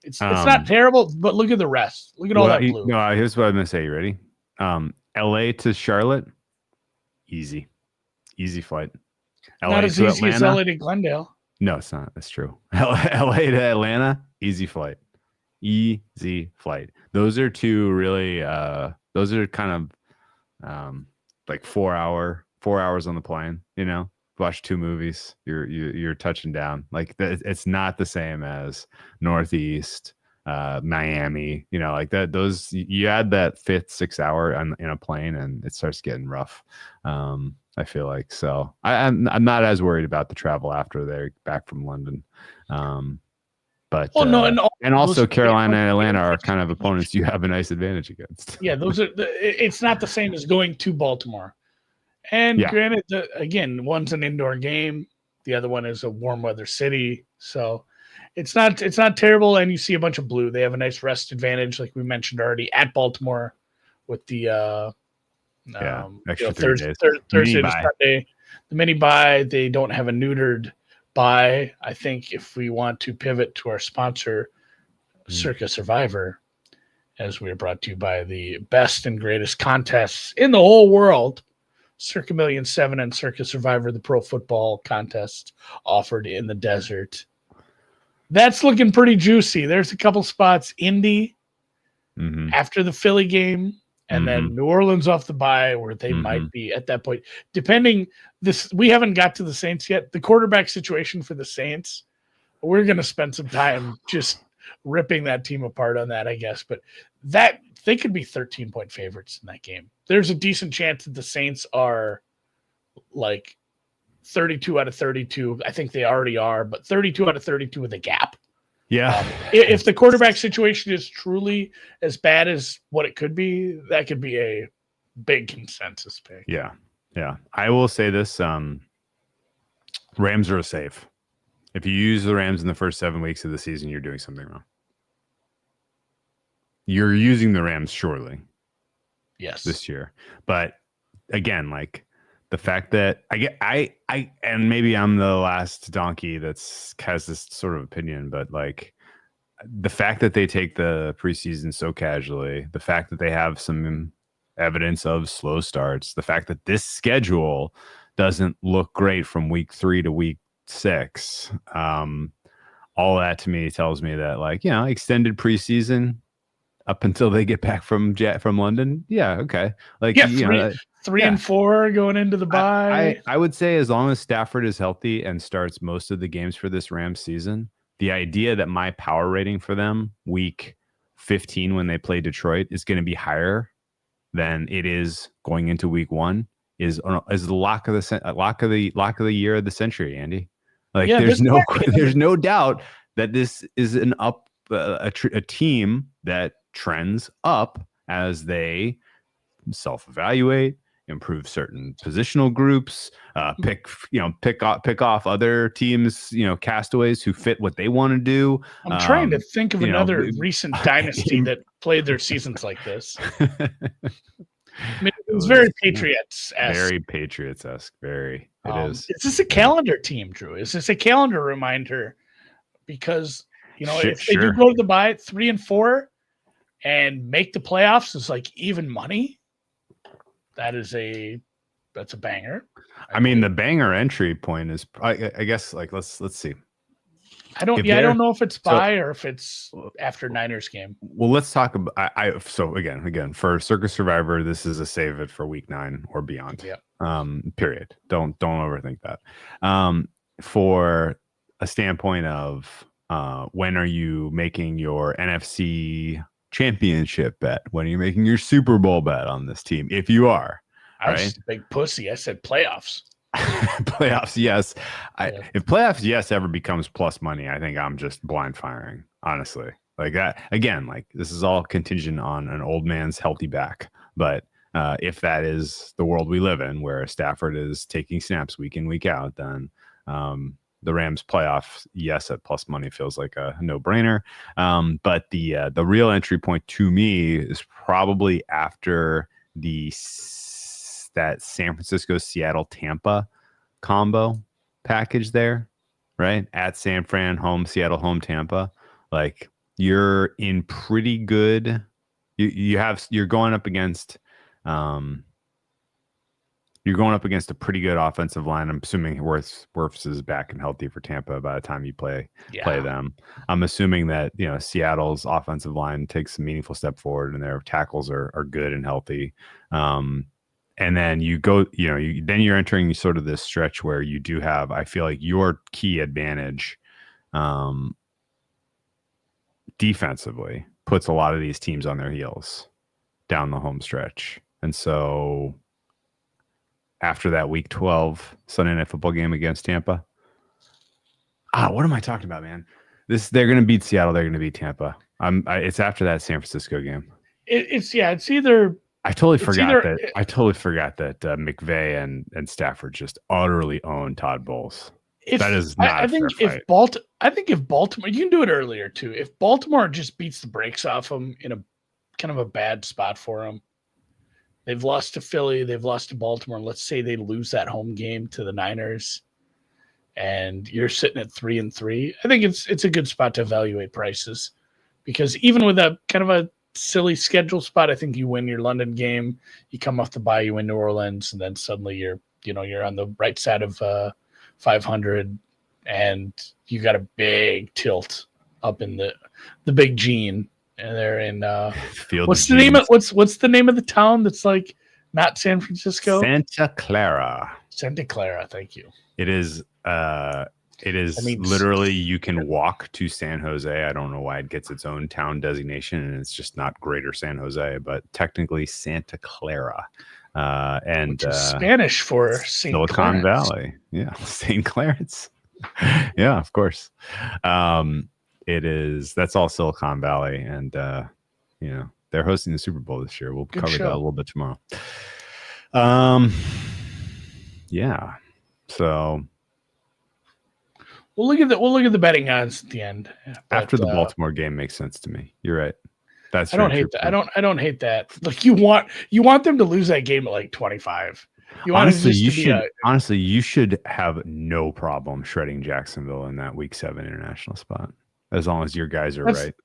It's not terrible, but look at the rest. Look at all that blue. No, here's what I'm gonna say. You ready? LA to Charlotte, easy flight. Not as easy as LA to Glendale. No, it's not. That's true. LA to Atlanta, easy flight. Those are two really. Those are kind of like 4 hours on the plane. Watch 2 movies. You're touching down. Like it's not the same as Northeast, Miami. Like that. Those you add that 5th, 6th hour in a plane, and it starts getting rough. I feel like so. I'm not as worried about the travel after they're back from London. But and also Carolina and Atlanta are kind of opponents you have a nice advantage against. Yeah, those are. It's not the same as going to Baltimore. And granted, again, one's an indoor game, the other one is a warm weather city, so it's not terrible. And you see a bunch of blue. They have a nice rest advantage, like we mentioned already, at Baltimore with the extra Thursday to Sunday, the mini bye. They don't have a neutered bye. I think if we want to pivot to our sponsor, Circa Survivor, as we are brought to you by the best and greatest contests in the whole world. Circa Million 7 and Circa Survivor, the pro football contest offered in the desert. That's looking pretty juicy. There's a couple spots. Indy after the Philly game, and then New Orleans off the bye, where they might be at that point. Depending, we haven't got to the Saints yet. The quarterback situation for the Saints, we're going to spend some time just ripping that team apart on that, I guess. But that they could be 13-point favorites in that game. There's a decent chance that the Saints are like 32 out of 32. I think they already are, but 32 out of 32 with a gap. Yeah. If the quarterback situation is truly as bad as what it could be, that could be a big consensus pick. Yeah. Yeah. I will say this. Rams are safe. If you use the Rams in the first 7 weeks of the season, you're doing something wrong. You're using the Rams surely. Yes. This year. But again, like the fact that I and maybe I'm the last donkey has this sort of opinion, but like the fact that they take the preseason so casually, the fact that they have some evidence of slow starts, the fact that this schedule doesn't look great from week 3 to week 6, all that to me tells me that extended preseason up until they get back from London. Yeah. Okay. Three and 4 going into the bye. I would say as long as Stafford is healthy and starts most of the games for this Rams season, the idea that my power rating for them week 15 when they play Detroit is going to be higher than it is going into week 1 is the lock of the year of the century, Andy. There's no doubt that this is a team that trends up as they self-evaluate, improve certain positional groups, pick off other teams, castaways who fit what they want to do. I'm trying to think of another recent dynasty that played their seasons like this. I mean, it was very Patriots-esque. Very Patriots-esque. Very. It is. Is this a calendar team, Drew? Is this a calendar reminder? Because if they do go to the bye 3 and 4 and make the playoffs, is like even money. That's a banger. I mean, the banger entry point is, I guess, let's see. I don't know if it's bye or if it's after Niners game. Well, let's talk about. So again, for Circus Survivor, this is a save it for week 9 or beyond. Yeah. Period. Don't overthink that. For a standpoint of when are you making your NFC championship bet? When are you making your Super Bowl bet on this team? If you are, I was just a big pussy. I said playoffs. Playoffs, yes. If playoffs, yes, ever becomes plus money, I think I'm just blind firing. Honestly, like that again. Like this is all contingent on an old man's healthy back. But If that is the world we live in, where Stafford is taking snaps week in, week out, then the Rams playoff, yes, at plus money feels like a no-brainer. But the real entry point to me is probably after that San Francisco, Seattle, Tampa combo package there, right? At San Fran, home Seattle, home Tampa. Like, you're in pretty good. You're going up against. You're going up against a pretty good offensive line. I'm assuming Wirfs is back and healthy for Tampa by the time you play them. I'm assuming that Seattle's offensive line takes a meaningful step forward and their tackles are good and healthy. And then you go, then you're entering sort of this stretch where you do have, I feel like, your key advantage defensively puts a lot of these teams on their heels down the home stretch. And so after that week 12 Sunday Night Football game against Tampa, what am I talking about, man? They're going to beat Seattle. They're going to beat Tampa. It's after that San Francisco game. It's either. I totally forgot that McVay and Stafford just utterly own Todd Bowles. That is not. I think if Baltimore, you can do it earlier too. If Baltimore just beats the brakes off them in a kind of a bad spot for them, they've lost to Philly, they've lost to Baltimore. Let's say they lose that home game to the Niners, and you're sitting at 3-3. I think it's a good spot to evaluate prices, because even with a kind of a silly schedule spot, I think you win your London game, you come off the bye, you win New Orleans, and then suddenly you're on the right side of 500, and you got a big tilt up in the Big Gene, and they're in what's the name of the town that's like not San Francisco? Santa Clara. Santa Clara, thank you. It is literally, you can walk to San Jose. I don't know why it gets its own town designation, and it's just not Greater San Jose, but technically Santa Clara. And which is Spanish for St. Silicon Clarence. Valley. Yeah, St. Clarence. Yeah, of course. That's all Silicon Valley, and they're hosting the Super Bowl this year. We'll cover that a little bit tomorrow. Yeah. So we'll look at the betting odds at the end. After the Baltimore game makes sense to me. You're right. That's I don't hate that. I don't hate that. Like, you want them to lose that game at like 25. Honestly, you should have no problem shredding Jacksonville in that Week 7 international spot, as long as your guys are right.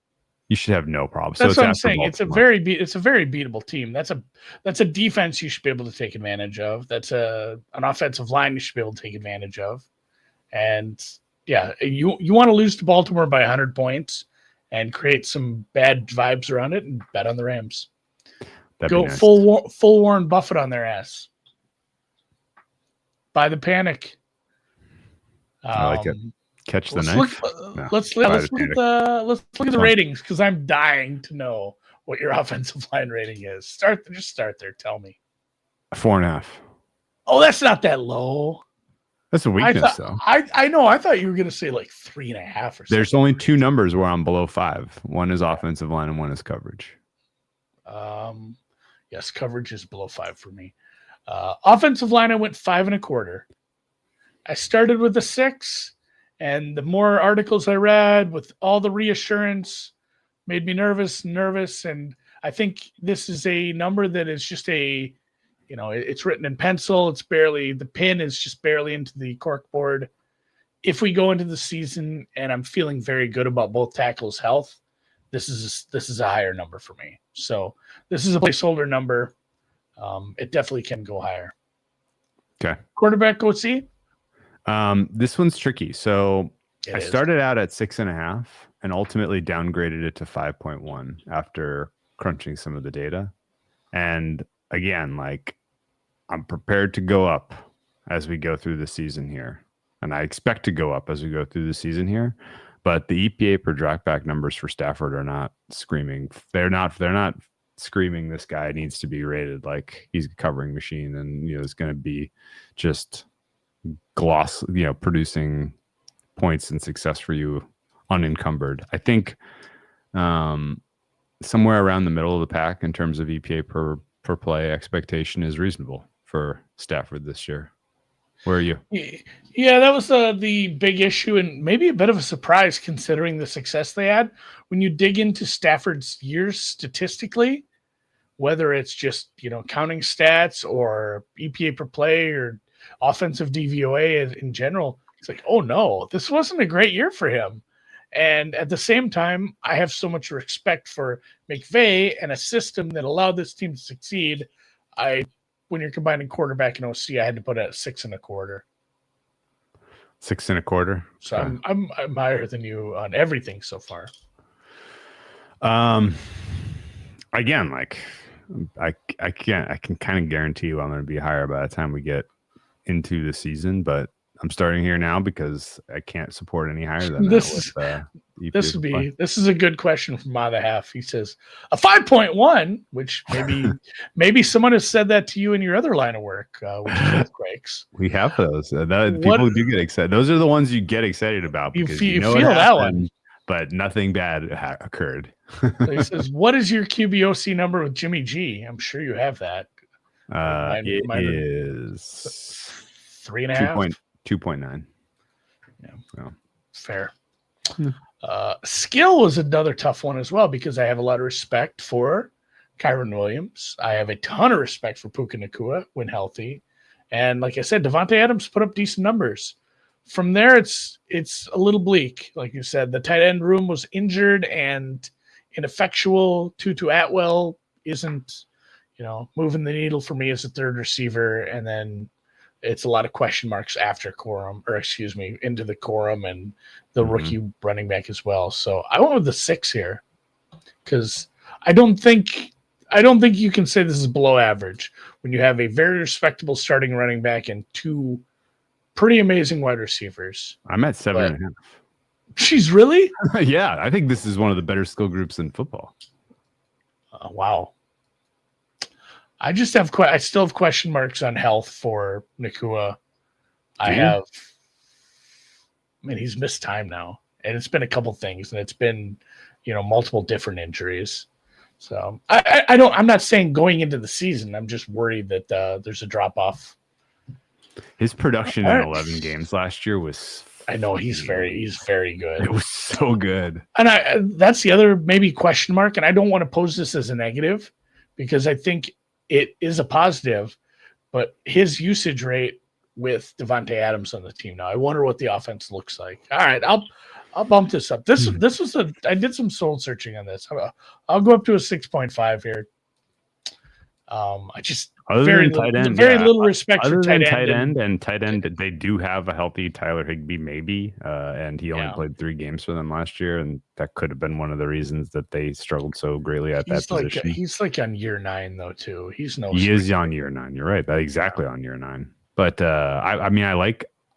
You should have no problem. That's what I'm saying. Baltimore. It's a very beatable team. That's a defense you should be able to take advantage of. That's an offensive line you should be able to take advantage of. And yeah, you want to lose to Baltimore by 100 points and create some bad vibes around it, and bet on the Rams. Go nice. full Warren Buffett on their ass. Buy the panic. I like it. Catch the knife. Let's look at the ratings, because I'm dying to know what your offensive line rating is. Start there. Tell me. 4.5. Oh, that's not that low. That's a weakness, though. I know. I thought you were going to say like 3.5 or something. There's only two numbers where I'm below 5. One is offensive line and one is coverage. Yes, coverage is below 5 for me. Offensive line, I went 5.25. I started with a 6. And the more articles I read with all the reassurance made me nervous. And I think this is a number that is just it's written in pencil. The pin is just barely into the cork board. If we go into the season and I'm feeling very good about both tackles' health, this is a higher number for me. So this is a placeholder number. It definitely can go higher. Okay. Quarterback, go see. This one's tricky. So I started out at 6.5 and ultimately downgraded it to 5.1 after crunching some of the data. And again, like, I'm prepared to go up as we go through the season here. And I expect to go up as we go through the season here. But the EPA per dropback numbers for Stafford are not screaming. They're not screaming this guy needs to be rated like he's a covering machine and it's going to be just producing points and success for you unencumbered. I think somewhere around the middle of the pack in terms of EPA per per play expectation is reasonable for Stafford this year. Where are you? Yeah, that was the big issue and maybe a bit of a surprise considering the success they had. When you dig into Stafford's years statistically, whether it's just, counting stats or EPA per play or offensive DVOA in general, it's like, oh no, this wasn't a great year for him. And at the same time, I have so much respect for McVay and a system that allowed this team to succeed. When you're combining quarterback and OC, I had to put it at 6.25. 6.25. So Okay. I'm higher than you on everything so far. Again, like I can kind of guarantee you I'm going to be higher by the time we get into the season, but I'm starting here now because I can't support any higher than this. This is a good question from Ma the Half. He says a 5.1, which maybe someone has said that to you in your other line of work, which is earthquakes. We have those. People do get excited. Those are the ones you get excited about because you feel that one, but nothing bad occurred. So he says, "What is your QBOC number with Jimmy G?" I'm sure you have that. It is 3.5. 2.9. Yeah, so. Fair. Skill was another tough one as well because I have a lot of respect for Kyron Williams. I have a ton of respect for Puka Nacua when healthy, and like I said, Devontae Adams put up decent numbers. From there, it's a little bleak. Like you said, the tight end room was injured and ineffectual. Tutu Atwell isn't, moving the needle for me as a third receiver, and then it's a lot of question marks after into the quorum and the rookie running back as well. So I went with the 6 here because I don't think you can say this is below average when you have a very respectable starting running back and 2 pretty amazing wide receivers. I'm at 7.5. She's really? Yeah, I think this is one of the better skill groups in football. Wow. I still have question marks on health for Nacua. He's missed time now, and it's been a couple things, and it's been, multiple different injuries. So I'm not saying going into the season, I'm just worried that there's a drop off. His production in 11 games last year was. I know he's very good. It was so good. And that's the other maybe question mark. And I don't want to pose this as a negative because I think it is a positive, but his usage rate with Devontae Adams on the team now, I wonder what the offense looks like. All right, I'll bump this up. I did some soul searching on this. I'll go up to a 6.5 here. I just very little respect for tight end. And tight end, they do have a healthy Tyler Higbee, maybe, and he only played 3 games for them last year, and that could have been one of the reasons that they struggled so greatly at that position. He's like on year 9 though too. He is on year 9. You're right, exactly on year 9. But I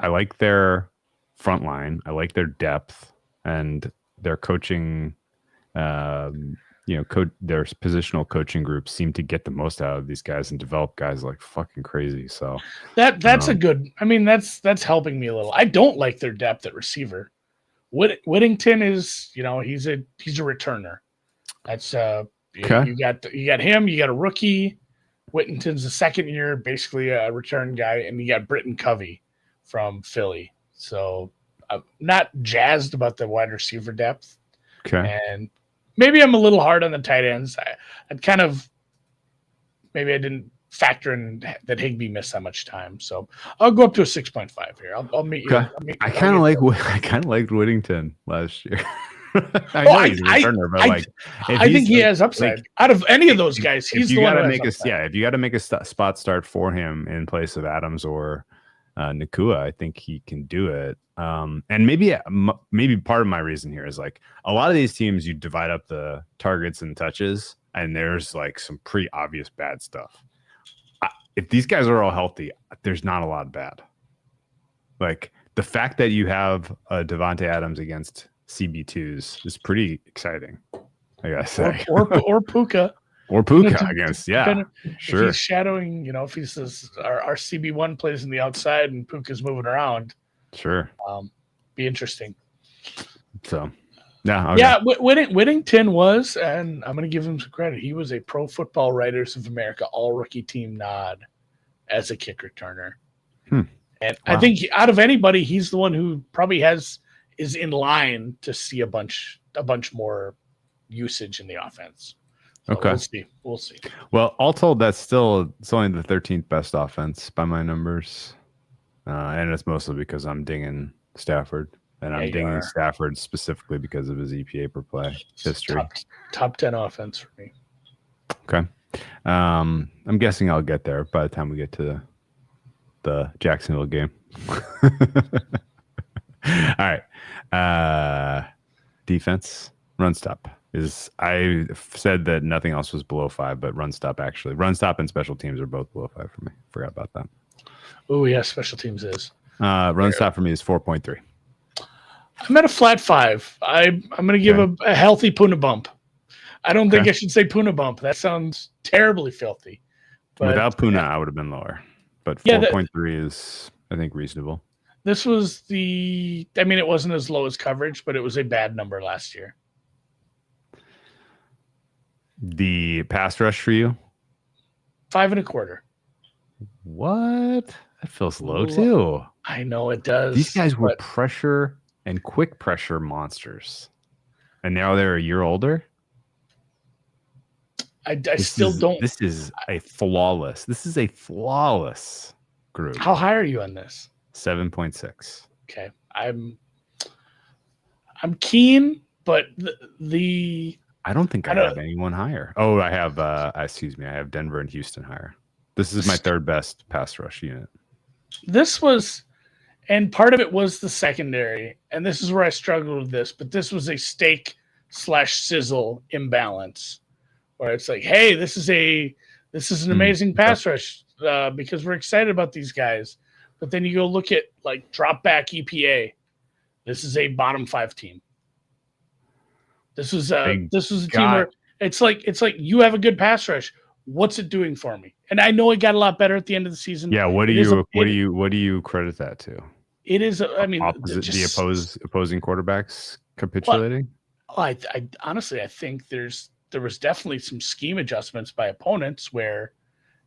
like their front line. I like their depth and their coaching. Their positional coaching groups seem to get the most out of these guys and develop guys like fucking crazy. So that's a good. I mean, that's helping me a little. I don't like their depth at receiver. Whittington is, he's a returner. That's you got him. You got a rookie. Whittington's a second year, basically a return guy, and you got Britton Covey from Philly. So I'm not jazzed about the wide receiver depth. Okay, and maybe I'm a little hard on the tight ends. Maybe I didn't factor in that Higbee missed that much time. So I'll go up to a 6.5 here. I'll meet you. I kind of liked Whittington last year. I know he's a returner, but I think he has upside. Out of any of those guys, he's the one who has upside. If you got to make a spot start for him in place of Adams or Nacua, I think he can do it. And maybe part of my reason here is like a lot of these teams, you divide up the targets and touches, and there's like some pretty obvious bad stuff. If these guys are all healthy, there's not a lot bad. Like the fact that you have Devontae Adams against CB2s is pretty exciting, I gotta say. Or Puka. Or Puka against, sure. If he's shadowing, if he says our CB1 plays in the outside and Puka's moving around. Sure. Be interesting. So Yeah. Okay. Yeah, Whittington was, and I'm going to give him some credit. He was a Pro Football Writers of America All-Rookie Team nod as a kick returner. And Wow. I think out of anybody, he's the one who probably is in line to see a bunch more usage in the offense. So Okay. We'll see. Well, all told, it's only the 13th best offense by my numbers. And it's mostly because I'm dinging Stafford. And I'm dinging Stafford specifically because of his EPA per play history. Top 10 offense for me. Okay. I'm guessing I'll get there by the time we get to the Jacksonville game. All right. Defense, run stop. I said that nothing else was below 5, but run stop and special teams are both below 5 for me. Forgot about that. Oh, yeah, special teams is. Run stop for me is 4.3. I'm at a flat 5. I'm going to give a healthy Puna bump. I don't think I should say Puna bump. That sounds terribly filthy. But, without Puna, I would have been lower. But 4.3 is, I think, reasonable. This was it wasn't as low as coverage, but it was a bad number last year. The pass rush for you? 5.25. What? That feels low too. I know it does. These guys were pressure and quick pressure monsters. And now they're a year older? This is a flawless group. How high are you on this? 7.6. Okay. I'm keen, but I don't think I have anyone higher. Oh, I have I have Denver and Houston higher. This is my third best pass rush unit. This was, and part of it was the secondary, and this is where I struggled with this, but this was a steak/sizzle imbalance where it's like, hey, this is an amazing pass rush because we're excited about these guys. But then you go look at like drop back EPA. This is a bottom 5 team. This was a team where it's like you have a good pass rush. What's it doing for me? And I know it got a lot better at the end of the season. Yeah, what do you credit that to? It is. The opposing quarterbacks capitulating. I honestly, I think there was definitely some scheme adjustments by opponents where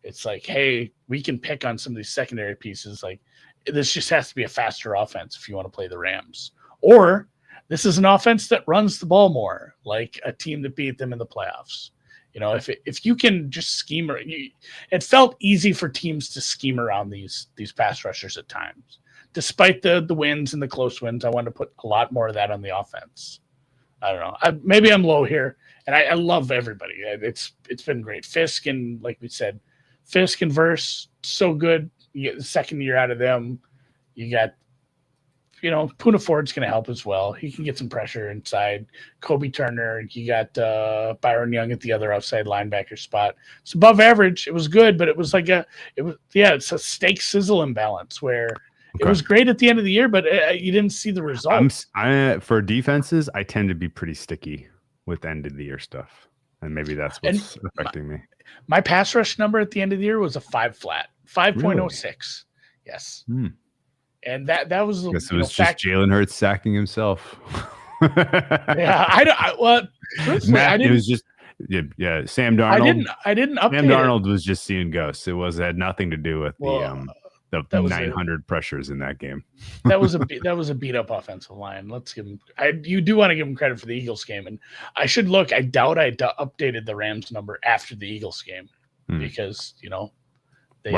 it's like, hey, we can pick on some of these secondary pieces. Like this just has to be a faster offense if you want to play the Rams, or this is an offense that runs the ball more, like a team that beat them in the playoffs. You know, if you can just scheme, it felt easy for teams to scheme around these pass rushers at times. Despite the wins and the close wins, I wanted to put a lot more of that on the offense. I don't know. Maybe I'm low here, and I love everybody. It's been great. Fisk and, like we said, Fisk and Verse, so good. You get the second year out of them. You got, Puna Ford's going to help as well. He can get some pressure inside. Kobe Turner. You got Byron Young at the other outside linebacker spot. It's above average. It was good, but it was like it's a steak sizzle imbalance where it was great at the end of the year, but you didn't see the results. For defenses, I tend to be pretty sticky with end of the year stuff, and maybe that's what's affecting me. My pass rush number at the end of the year was a 5 flat, 5.06. Really? Yes. And that was it was just Jalen Hurts sacking himself. Matt, it was just Sam Darnold. I didn't update Sam Darnold was just seeing ghosts. It had nothing to do with the 900 pressures in that game. that was a beat up offensive line. Let's give him. You do want to give him credit for the Eagles game, and I should look. I doubt I updated the Rams number after the Eagles game because they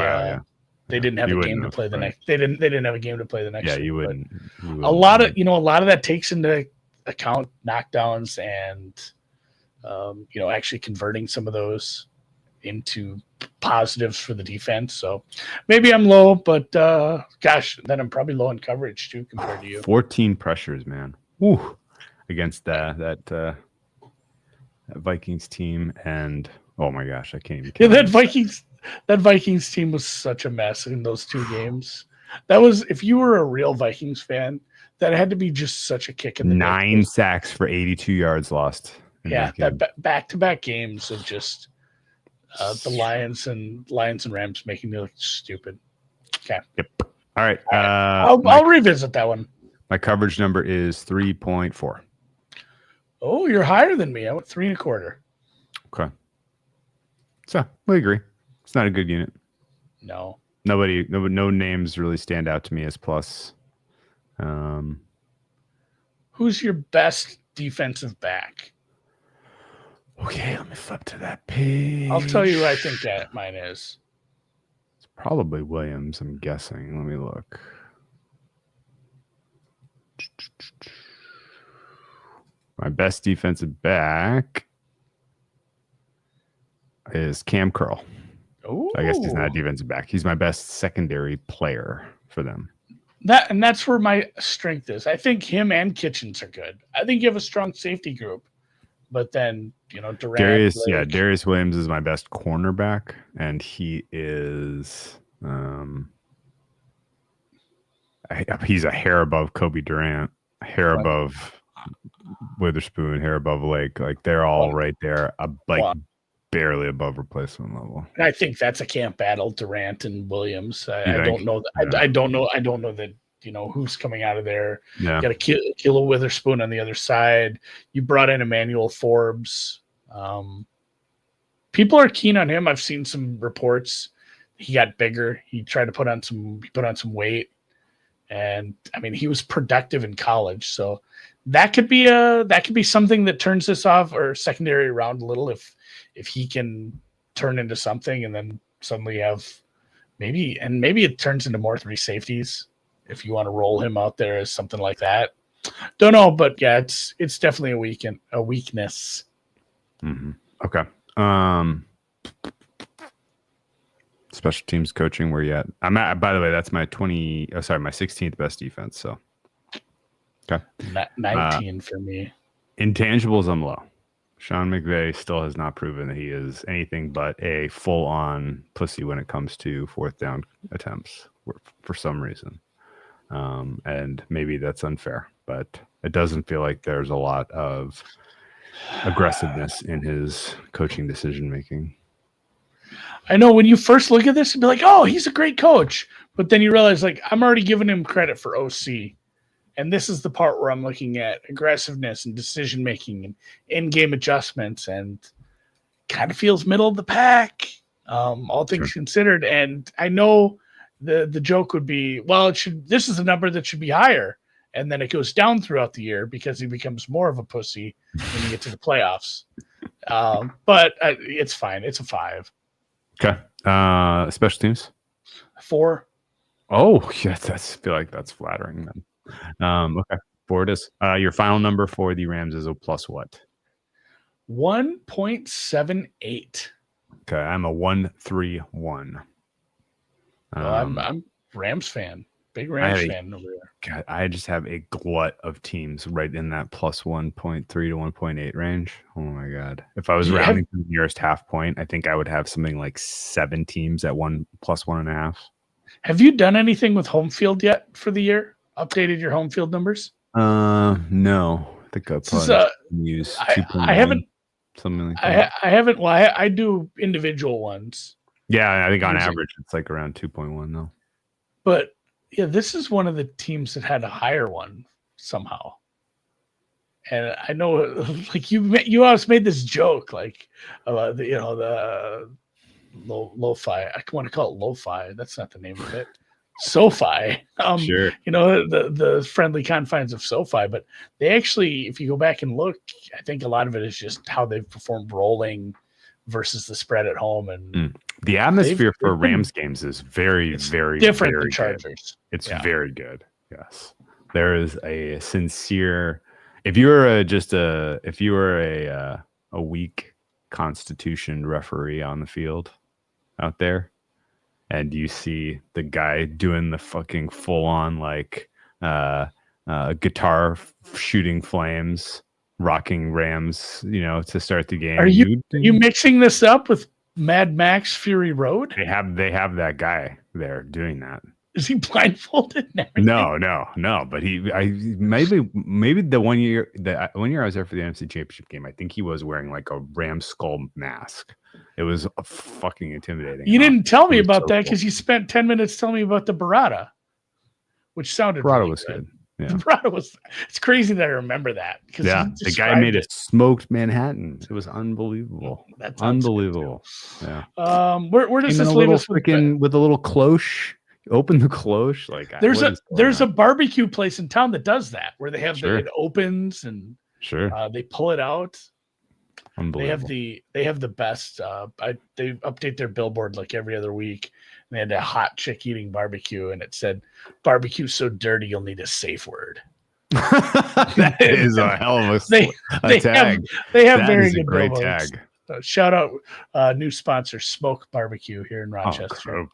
didn't have a game to play the next. They didn't have a game to play the next. Yeah, you wouldn't. A lot of that takes into account knockdowns and actually converting some of those into positives for the defense. So maybe I'm low, but then I'm probably low in coverage too compared to you. 14 pressures, man. Woo. Against that Vikings team, and oh my gosh, I can't even. That Vikings team was such a mess in those 2 games. That was, if you were a real Vikings fan, that had to be just such a kick in the 9 sacks for 82 yards lost. Yeah, that back-to-back games of just the Lions and Rams making me look stupid. Okay. Yep. All right. I'll revisit that one. My coverage number is 3.4. Oh, you're higher than me. I went 3.25. Okay. So we agree. It's not a good unit. No. No names really stand out to me as plus. Who's your best defensive back? Okay, let me flip to that page. I'll tell you who I think that mine is. It's probably Williams, I'm guessing. Let me look. My best defensive back is Cam Curl. Ooh. I guess he's not a defensive back. He's my best secondary player for them. That's where my strength is. I think him and Kitchens are good. I think you have a strong safety group, but then Durant. Darius Williams is my best cornerback, and he is he's a hair above Kobe Durant, a hair above Witherspoon, hair above Lake. Like they're all right there, barely above replacement level. I think that's a camp battle, Durant and Williams. I don't know. I don't know that who's coming out of there. Yeah. You got a Kilo Witherspoon on the other side. You brought in Emmanuel Forbes. People are keen on him. I've seen some reports. He got bigger. He tried to put on some weight, and I mean he was productive in college. So that could be something that turns this off or secondary around a little if he can turn into something, and then suddenly have maybe it turns into more 3 safeties if you want to roll him out there as something like that. Don't know, but yeah, it's definitely a weakness. Mm-hmm. Okay. Special teams coaching, where you at? I'm at. By the way, that's my my 16th best defense. So, okay, 19 for me. Intangibles, I'm low. Sean McVay still has not proven that he is anything but a full-on pussy when it comes to 4th down attempts for some reason. And maybe that's unfair, but it doesn't feel like there's a lot of aggressiveness in his coaching decision-making. I know when you first look at this and be like, oh, he's a great coach. But then you realize, like, I'm already giving him credit for OC. And this is the part where I'm looking at aggressiveness and decision-making and in-game adjustments, and kind of feels middle of the pack, all things considered. And I know the joke would be, well, this is a number that should be higher. And then it goes down throughout the year because he becomes more of a pussy when you get to the playoffs. But it's fine. It's a 5. Okay. Special teams? 4. Oh, yes. I feel like that's flattering then. Okay. 4 it is. Your final number for the Rams is a plus what? 1.78. Okay. I'm a 1.31. I'm Rams fan. Big Rams fan over there. God, I just have a glut of teams right in that plus 1.3 to 1.8 range. Oh my God. If I was rounding to the nearest half point, I think I would have something like 7 teams at plus 1.5. Have you done anything with home field yet for the year? Updated your home field numbers? No. I think I probably use 2.1. I haven't. Something like that. I haven't. Well, I do individual ones. Yeah, I think on average it's like around 2.1 though. But yeah, this is one of the teams that had a higher one somehow. And I know, like you always made this joke, like the lo-fi. I want to call it lo-fi. That's not the name of it. SoFi. Sure. The friendly confines of SoFi, but they actually, if you go back and look, I think a lot of it is just how they've performed rolling versus the spread at home, and the atmosphere for Rams games is very, very different very than Chargers. Good. It's very good. Yes, there is a sincere. If you were a weak Constitution referee on the field out there, and you see the guy doing the fucking full on like guitar shooting flames, rocking Rams, to start the game. Are you mixing this up with Mad Max Fury Road? They have that guy there doing that. Is he blindfolded and everything? No. But maybe the one year I was there for the NFC Championship game, I think he was wearing like a ram skull mask. It was fucking intimidating. You didn't tell me about that because you spent 10 minutes telling me about the Barada, which sounded Barada really was good. Yeah. It's crazy that I remember that because the guy made a smoked Manhattan. It was unbelievable. That Unbelievable. Yeah. Where does this leave us with a little cloche? Open the cloche. Like there's a barbecue place in town that does that where they have it opens and sure they pull it out. Unbelievable. They have the best. They update their billboard like every other week. And they had a hot chick eating barbecue, and it said, "Barbecue's so dirty, you'll need a safe word." That is a hell of a tag. They have that very is good a great billboards. tag. Shout out new sponsor Smoke Barbecue here in Rochester.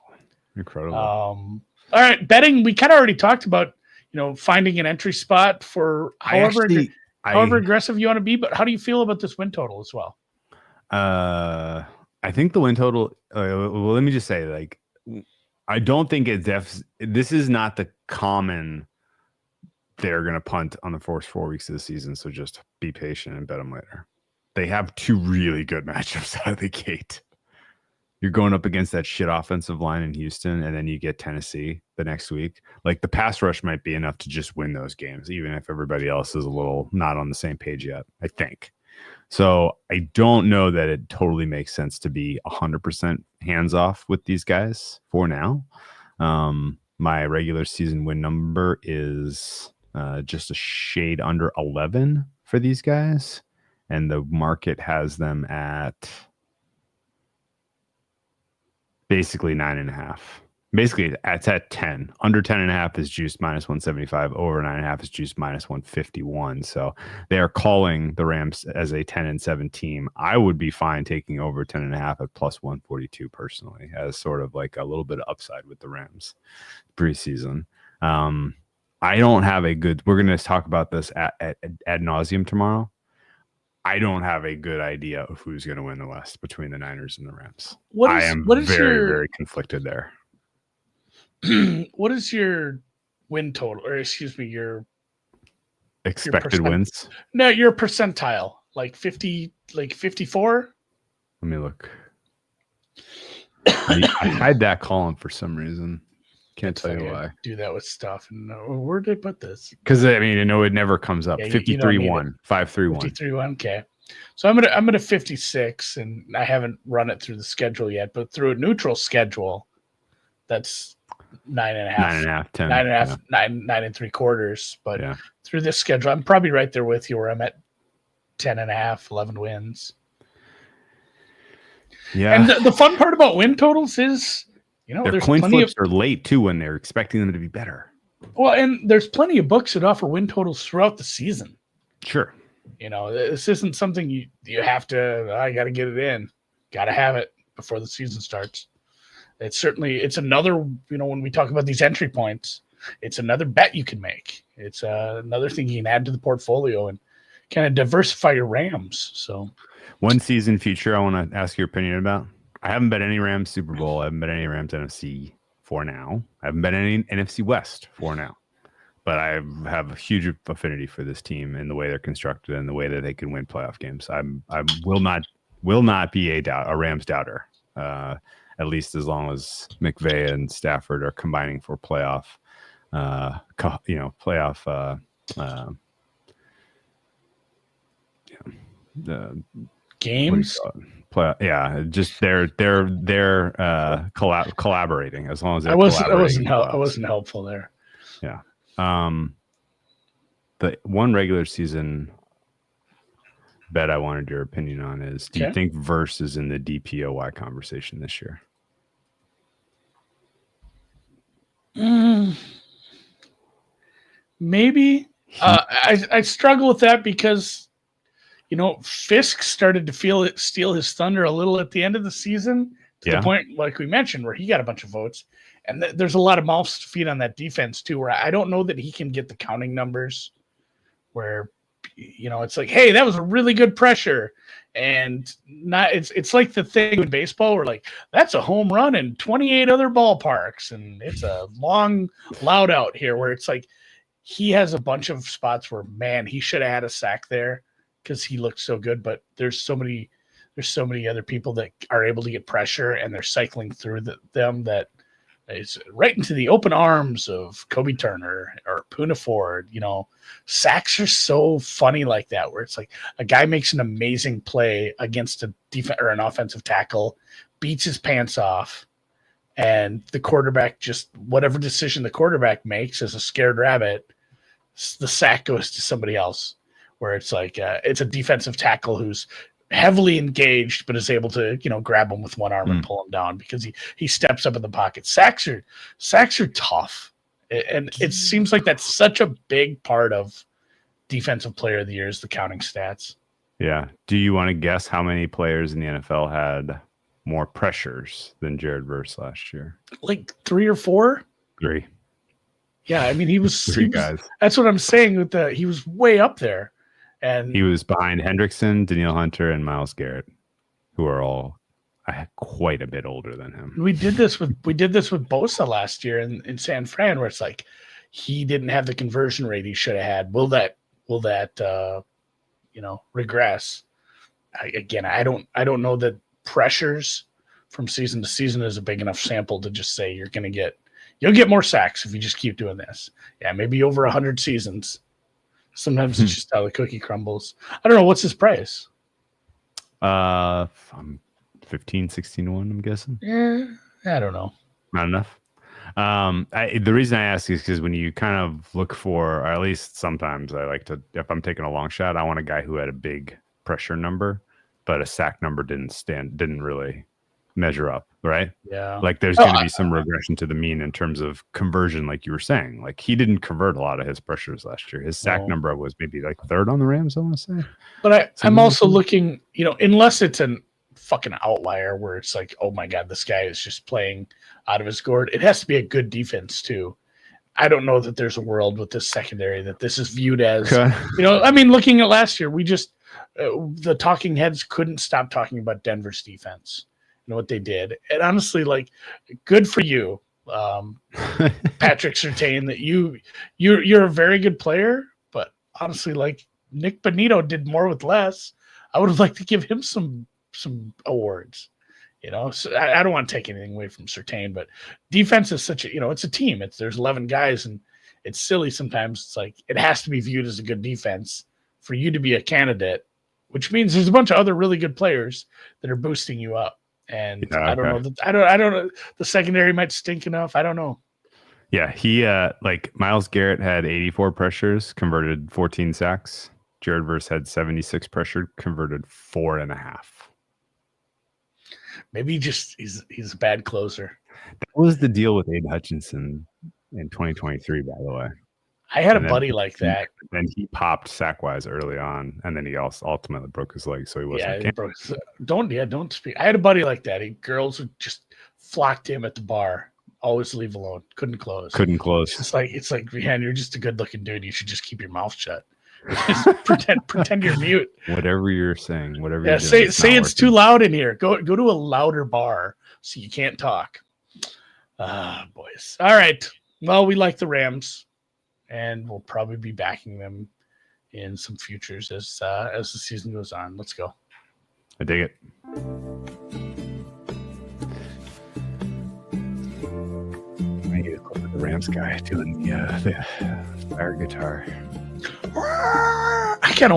Incredible. All right, betting. We kind of already talked about finding an entry spot for however aggressive you want to be. But how do you feel about this win total as well? I think the win total. Well, let me just say, like, I don't think this is not the common. They're going to punt on the first 4 weeks of the season, so just be patient and bet them later. They have two really good matchups out of the gate. You're going up against that shit offensive line in Houston, and then you get Tennessee the next week. Like, the pass rush might be enough to just win those games, even if everybody else is a little not on the same page yet, I think. So I don't know that it totally makes sense to be 100% hands off with these guys for now. My regular season win number is just a shade under 11 for these guys. And the market has them at basically 9.5. Basically, it's at 10. Under 10.5 is juiced minus 175. Over 9.5 is juiced minus 151. So they are calling the Rams as a 10-7 team. I would be fine taking over 10.5 at plus 142 personally, as sort of like a little bit of upside with the Rams preseason. I don't have a good. We're going to talk about this ad nauseum tomorrow. I don't have a good idea of who's going to win the West between the Niners and the Rams. I am very conflicted there. What is your win total, or excuse me, your expected wins? No, your percentile, like 50, like 54. Let me look. I hide that column for some reason. Can't tell you why. Do that with stuff. And where did I put this? Because I mean, I know it never comes up. 53-1, 5-3-1. 53-1. Okay. So I'm gonna 56, and I haven't run it through the schedule yet, but through a neutral schedule, that's 9.5, 10, 9.5, 9 3/4. But through this schedule, I'm probably right there with you, where I'm at 10.5, 11 wins. Yeah. And the fun part about win totals is, their coin flips are late too when they're expecting them to be better. Well, and there's plenty of books that offer win totals throughout the season. Sure. This isn't something you have to. I got to get it in. Got to have it before the season starts. It's another. When we talk about these entry points, it's another bet you can make. It's another thing you can add to the portfolio and kind of diversify your Rams. So, one season future I want to ask your opinion about. I haven't bet any Rams Super Bowl. I haven't bet any Rams NFC for now. I haven't bet any NFC West for now. But I have a huge affinity for this team and the way they're constructed and the way that they can win playoff games. I will not be a Rams doubter, at least as long as McVay and Stafford are combining for playoff games. Just they're collaborating as long as they're I wasn't helpful there. Yeah. The one regular season bet I wanted your opinion on is: do you think Verse is in the DPOY conversation this year? Maybe. I struggle with that because Fisk started to steal his thunder a little at the end of the season, to the point, like we mentioned, where he got a bunch of votes. And there's a lot of mouths to feed on that defense too, where I don't know that he can get the counting numbers where, it's like, hey, that was a really good pressure. And it's like the thing in baseball where, like, that's a home run in 28 other ballparks. And it's a long loud out here where it's like, he has a bunch of spots where, man, he should have had a sack there because he looked so good. But there's so many other people that are able to get pressure, and they're cycling through them that It's right into the open arms of Kobe Turner or Poona Ford. Sacks are so funny like that, where it's like a guy makes an amazing play against a defense or an offensive tackle, beats his pants off, and the quarterback just whatever decision the quarterback makes as a scared rabbit, the sack goes to somebody else. Where it's like it's a defensive tackle who's heavily engaged, but is able to, grab him with one arm and pull him down because he steps up in the pocket. Sacks are tough. And it seems like that's such a big part of defensive player of the year is the counting stats. Yeah. Do you want to guess how many players in the NFL had more pressures than Jared Verse last year? Like 3 or 4? 3. Yeah. I mean, he was 3 guys. That's what I'm saying he was way up there. And he was behind Hendrickson, Danielle Hunter, and Myles Garrett, who are all quite a bit older than him. We did this with Bosa last year in San Fran, where it's like he didn't have the conversion rate he should have had. Will that regress? I don't know that pressures from season to season is a big enough sample to just say you'll get more sacks if you just keep doing this. Yeah, maybe over 100 seasons. Sometimes it's just how the cookie crumbles. I don't know. What's his price? I'm 15, 16 to 1, I'm guessing. Yeah, I don't know. Not enough. The reason I ask is because when you kind of look for, or at least sometimes I like to, if I'm taking a long shot, I want a guy who had a big pressure number, but a sack number didn't really measure up, right? Yeah. Like there's going to be some regression to the mean in terms of conversion, like you were saying. Like he didn't convert a lot of his pressures last year. His sack number was maybe like 3rd on the Rams, I want to say. But I'm also looking, unless it's an fucking outlier where it's like, oh my God, this guy is just playing out of his gourd. It has to be a good defense too. I don't know that there's a world with this secondary that this is viewed as, looking at last year, we just, the talking heads couldn't stop talking about Denver's defense. What they did, and honestly, like, good for you, Patrick Surtain, that you're a very good player. But honestly, like Nick Bonito did more with less. I would have liked to give him some awards. So I don't want to take anything away from Surtain, but defense is such a it's a team. There's 11 guys, and it's silly sometimes. It's like it has to be viewed as a good defense for you to be a candidate, which means there's a bunch of other really good players that are boosting you up. And I don't know. I don't know. The secondary might stink enough. I don't know. Yeah, he like Myles Garrett had 84 pressures, converted 14 sacks. Jared Verse had 76 pressure, converted 4.5. Maybe he's a bad closer. That was the deal with Aiden Hutchinson in 2023, by the way. I had a buddy like that. And he popped sack-wise early on, and then he also ultimately broke his leg, so he wasn't. Yeah, don't speak. I had a buddy like that. Girls would just flock to him at the bar. Always leave alone. Couldn't close. It's like, man, you're just a good-looking dude. You should just keep your mouth shut. Just pretend you're mute. Whatever you're saying, whatever. Yeah, say it's too loud in here. Go to a louder bar so you can't talk. Boys. All right. Well, we like the Rams. And we'll probably be backing them in some futures as the season goes on. Let's go. I dig it. I need to clip with the Rams guy doing the fire guitar. I kind of want